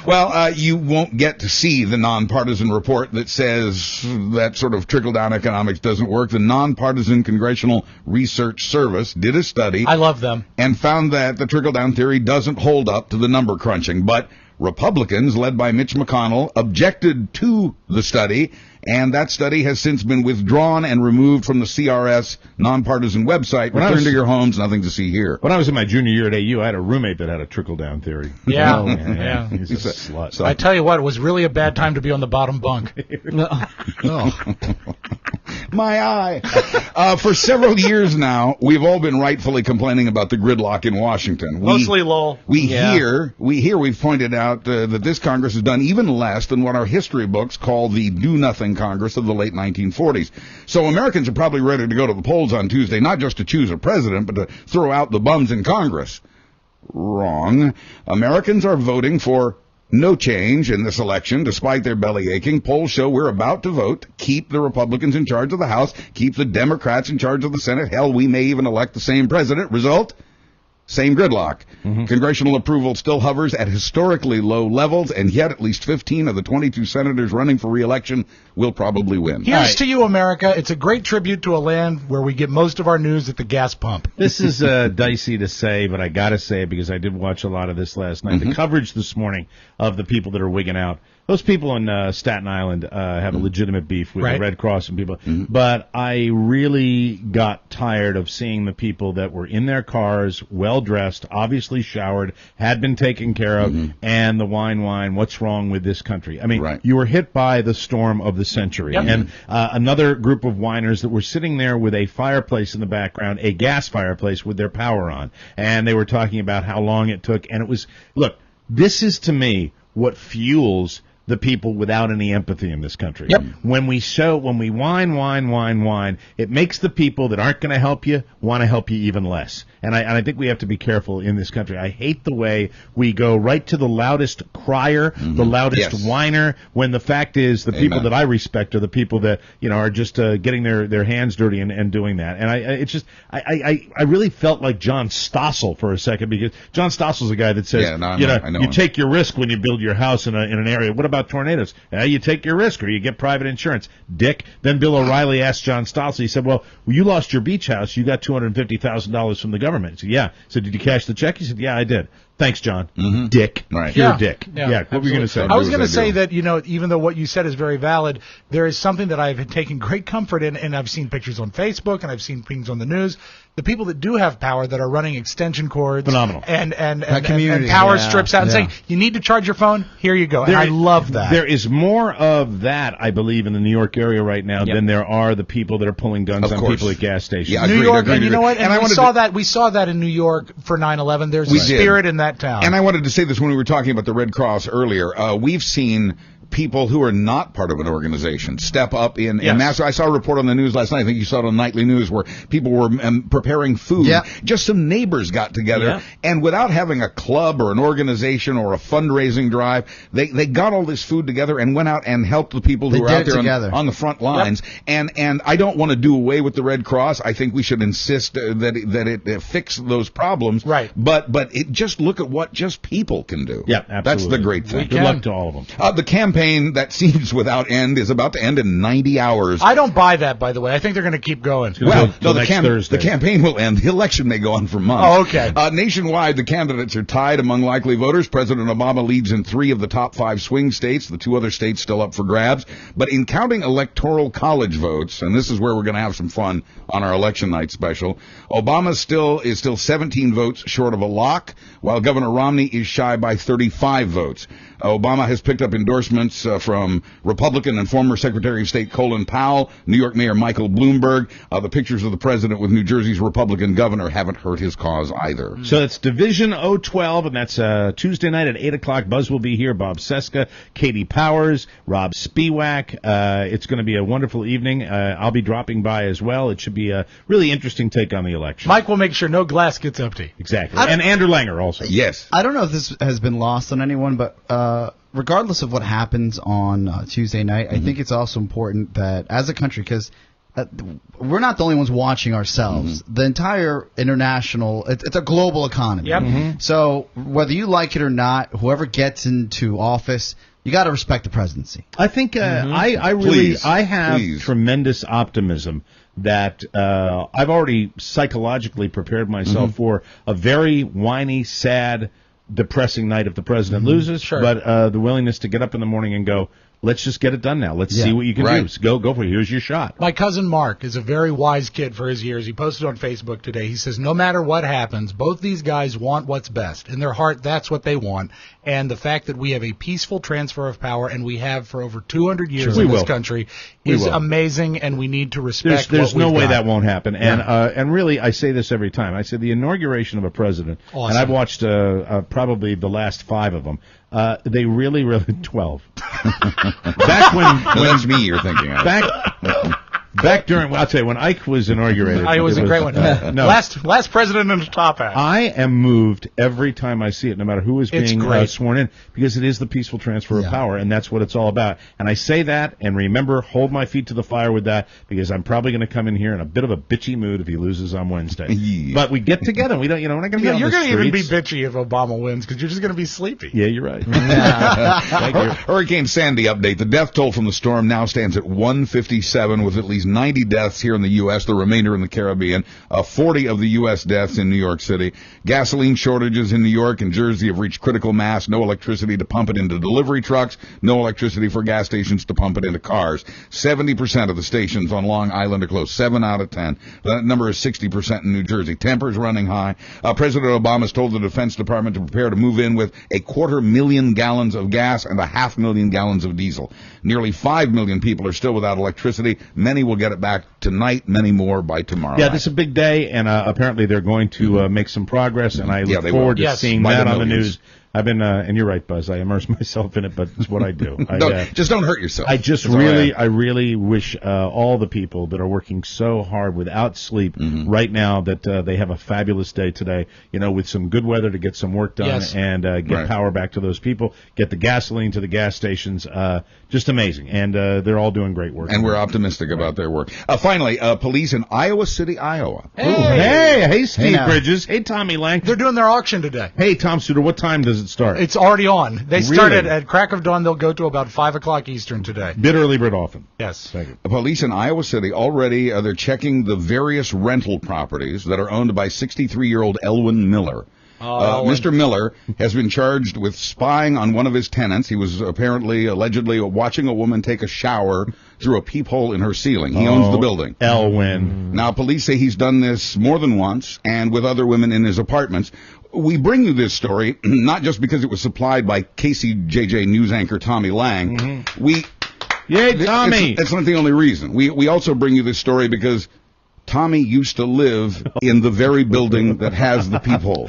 Well, you won't get to see the nonpartisan report that says that sort of trickle-down economics doesn't work. The Nonpartisan Congressional Research Service did a study. I love them. And found that the trickle-down theory doesn't hold up to the number crunching. But Republicans, led by Mitch McConnell, objected to the study, and that study has since been withdrawn and removed from the CRS nonpartisan website. Return to your homes, nothing to see here. When I was in my junior year at AU, I had a roommate that had a trickle-down theory. Yeah. Yeah. He's a slut. So I tell you what, it was really a bad time to be on the bottom bunk. My eye. For several years now, we've all been rightfully complaining about the gridlock in Washington. Mostly Lowell. We've pointed out that this Congress has done even less than what our history books call the do-nothing Congress of the late 1940s. So Americans are probably ready to go to the polls on Tuesday, not just to choose a president, but to throw out the bums in Congress. Wrong. Americans are voting for no change in this election, despite their belly aching. Polls show we're about to vote to keep the Republicans in charge of the House, keep the Democrats in charge of the Senate. Hell, we may even elect the same president. Result? Same gridlock. Congressional approval still hovers at historically low levels, and yet at least 15 of the 22 senators running for re-election will probably win. Here's to you, America. It's a great tribute to a land where we get most of our news at the gas pump. This is dicey to say, but I got to say it because I did watch a lot of this last night. The coverage this morning of the people that are wigging out those people in Staten Island have a legitimate beef with the Red Cross and people. But I really got tired of seeing the people that were in their cars, well dressed, obviously showered, had been taken care of, and the whine. What's wrong with this country? I mean, you were hit by the storm of the century, and another group of whiners that were sitting there with a fireplace in the background, a gas fireplace with their power on, and they were talking about how long it took, and it was, look, this is to me what fuels the people without any empathy in this country. When we whine, it makes the people that aren't going to help you want to help you even less. And I think we have to be careful in this country. I hate the way we go right to the loudest crier, the loudest whiner, when the fact is the people that I respect are the people that, are just getting their hands dirty and doing that. And I really felt like John Stossel for a second, because John Stossel's a guy that says, you take your risk when you build your house in an area. What about tornadoes? You take your risk or you get private insurance. Dick. Then Bill O'Reilly asked John Stossel, he said, well, you lost your beach house. You got $250,000 from the government. He said, yeah. He said, did you cash the check? He said, yeah, I did. Thanks, John. Dick. Right. Pure dick. Yeah. What were you going to say? I was going to say that, even though what you said is very valid, there is something that I've taken great comfort in, and I've seen pictures on Facebook, and I've seen things on the news. The people that do have power that are running extension cords. Phenomenal. And power strips out and saying, you need to charge your phone? Here you go. And I love that. There is more of that, I believe, in the New York area right now than there are the people that are pulling guns on people at gas stations. Yeah, New York, and you know what? And we saw that in New York for 9/11. There's a spirit in that town. And I wanted to say this when we were talking about the Red Cross earlier. We've seen people who are not part of an organization step up in mass. I saw a report on the news last night. I think you saw it on Nightly News, where people were preparing food. Just some neighbors got together, and without having a club or an organization or a fundraising drive, they got all this food together and went out and helped the people who were out there on the front lines. And I don't want to do away with the Red Cross. I think we should insist that it fix those problems. Right. But it just look at what just people can do. Yeah, absolutely. That's the great thing. Good luck to all of them. The campaign that seems without end is about to end in 90 hours. I don't buy that, by the way. I think they're going to keep going. Well, no, the campaign will end. The election may go on for months. Oh, okay. Nationwide, the candidates are tied among likely voters. President Obama leads in 3 of the top 5 swing states. The 2 other states still up for grabs. But in counting electoral college votes, and this is where we're going to have some fun on our election night special, Obama is still 17 votes short of a lock, while Governor Romney is shy by 35 votes. Obama has picked up endorsements from Republican and former Secretary of State Colin Powell, New York Mayor Michael Bloomberg. The pictures of the president with New Jersey's Republican governor haven't hurt his cause either. So it's Division 012, and that's Tuesday night at 8 o'clock. Buzz will be here. Bob Seska, Katie Powers, Rob Spiewak. It's going to be a wonderful evening. I'll be dropping by as well. It should be a really interesting take on the election. Mike will make sure no glass gets empty. Exactly. And Andrew Langer also. Yes. I don't know if this has been lost on anyone, but regardless of what happens on Tuesday night, I think it's also important that as a country, because we're not the only ones watching ourselves. The entire international, it's a global economy. So whether you like it or not, whoever gets into office, you got to respect the presidency. I think I have tremendous optimism that I've already psychologically prepared myself for a very whiny, sad, depressing night if the president loses, but the willingness to get up in the morning and go, let's just get it done now. Let's see what you can do. So go for it. Here's your shot. My cousin Mark is a very wise kid for his years. He posted on Facebook today. He says, no matter what happens, both these guys want what's best. In their heart, that's what they want. And the fact that we have a peaceful transfer of power, and we have for over 200 years in this country, is amazing, and we need to respect There's no way that won't happen. And really, I say this every time. I say the inauguration of a president, and I've watched probably the last 5 of them, they really 12. Back when that's me you're thinking of. Back during, I'll tell you, when Ike was inaugurated. It was a great one. No. Last president in the top hat. I am moved every time I see it, no matter who is being sworn in, because it is the peaceful transfer of power, and that's what it's all about. And I say that, and remember, hold my feet to the fire with that, because I'm probably going to come in here in a bit of a bitchy mood if he loses on Wednesday. But we get together. We don't, we're not going to be on You're going to even be bitchy if Obama wins, because you're just going to be sleepy. Yeah, you're right. Hurricane Sandy update. The death toll from the storm now stands at 157, with at least 90 deaths here in the U.S., the remainder in the Caribbean, 40 of the U.S. deaths in New York City. Gasoline shortages in New York and Jersey have reached critical mass. No electricity to pump it into delivery trucks. No electricity for gas stations to pump it into cars. 70% of the stations on Long Island are closed. 7 out of 10. That number is 60% in New Jersey. Tempers running high. President Obama has told the Defense Department to prepare to move in with 250,000 gallons of gas and 500,000 gallons of diesel. Nearly 5 million people are still without electricity. Many will get it back tonight, many more by tomorrow. Yeah, this is a big day, and apparently they're going to make some progress, and I look forward to seeing that on the news. I've been, and you're right, Buzz. I immerse myself in it, but it's what I do. Just don't hurt yourself. I really wish all the people that are working so hard without sleep right now that they have a fabulous day today. You know, with some good weather to get some work done and get power back to those people, get the gasoline to the gas stations. Just amazing, and they're all doing great work. And we're optimistic about their work. Finally, police in Iowa City, Iowa. Hey, Steve Bridges. Hey, Tommy Lang. They're doing their auction today. Hey, Tom Suter. What time does it start? It's already on. They started at crack of dawn. They'll go to about 5 o'clock Eastern today. Bid early, bid often. Yes. Thank you. Police in Iowa City already, they're checking the various rental properties that are owned by 63-year-old Elwin Miller. Mr. Miller has been charged with spying on one of his tenants. He was allegedly watching a woman take a shower through a peephole in her ceiling. He owns the building. Elwin. Now, police say he's done this more than once and with other women in his apartments. We bring you this story not just because it was supplied by KCJJ news anchor Tommy Lang. Yay, Tommy! That's not the only reason. We also bring you this story because Tommy used to live in the very building that has the peephole.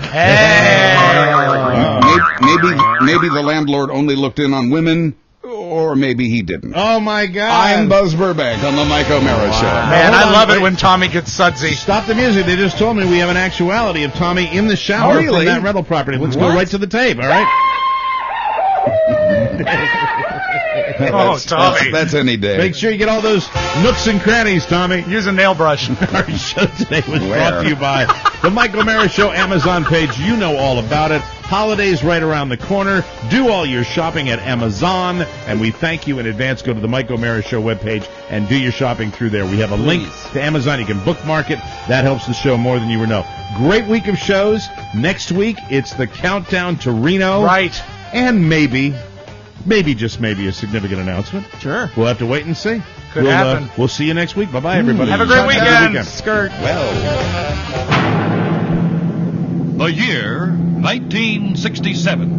Maybe the landlord only looked in on women, or maybe he didn't. Oh, my God. I'm Buzz Burbank on the Mike O'Mara Show. Man, I love it when Tommy gets sudsy. Stop the music. They just told me we have an actuality of Tommy in the shower from that rental property. Let's go right to the tape, all right? Tommy. That's any day. Make sure you get all those nooks and crannies, Tommy. Use a nail brush. Our show today was brought to you by the Mike O'Mara Show Amazon page. You know all about it. Holidays right around the corner. Do all your shopping at Amazon, and we thank you in advance. Go to the Mike O'Mara Show webpage and do your shopping through there. We have a link to Amazon. You can bookmark it. That helps the show more than you would know. Great week of shows. Next week, it's the countdown to Reno. Right. And maybe, just maybe, a significant announcement. Sure. We'll have to wait and see. Could happen. We'll see you next week. Bye-bye, everybody. Have a great weekend. Skirt. The year 1967.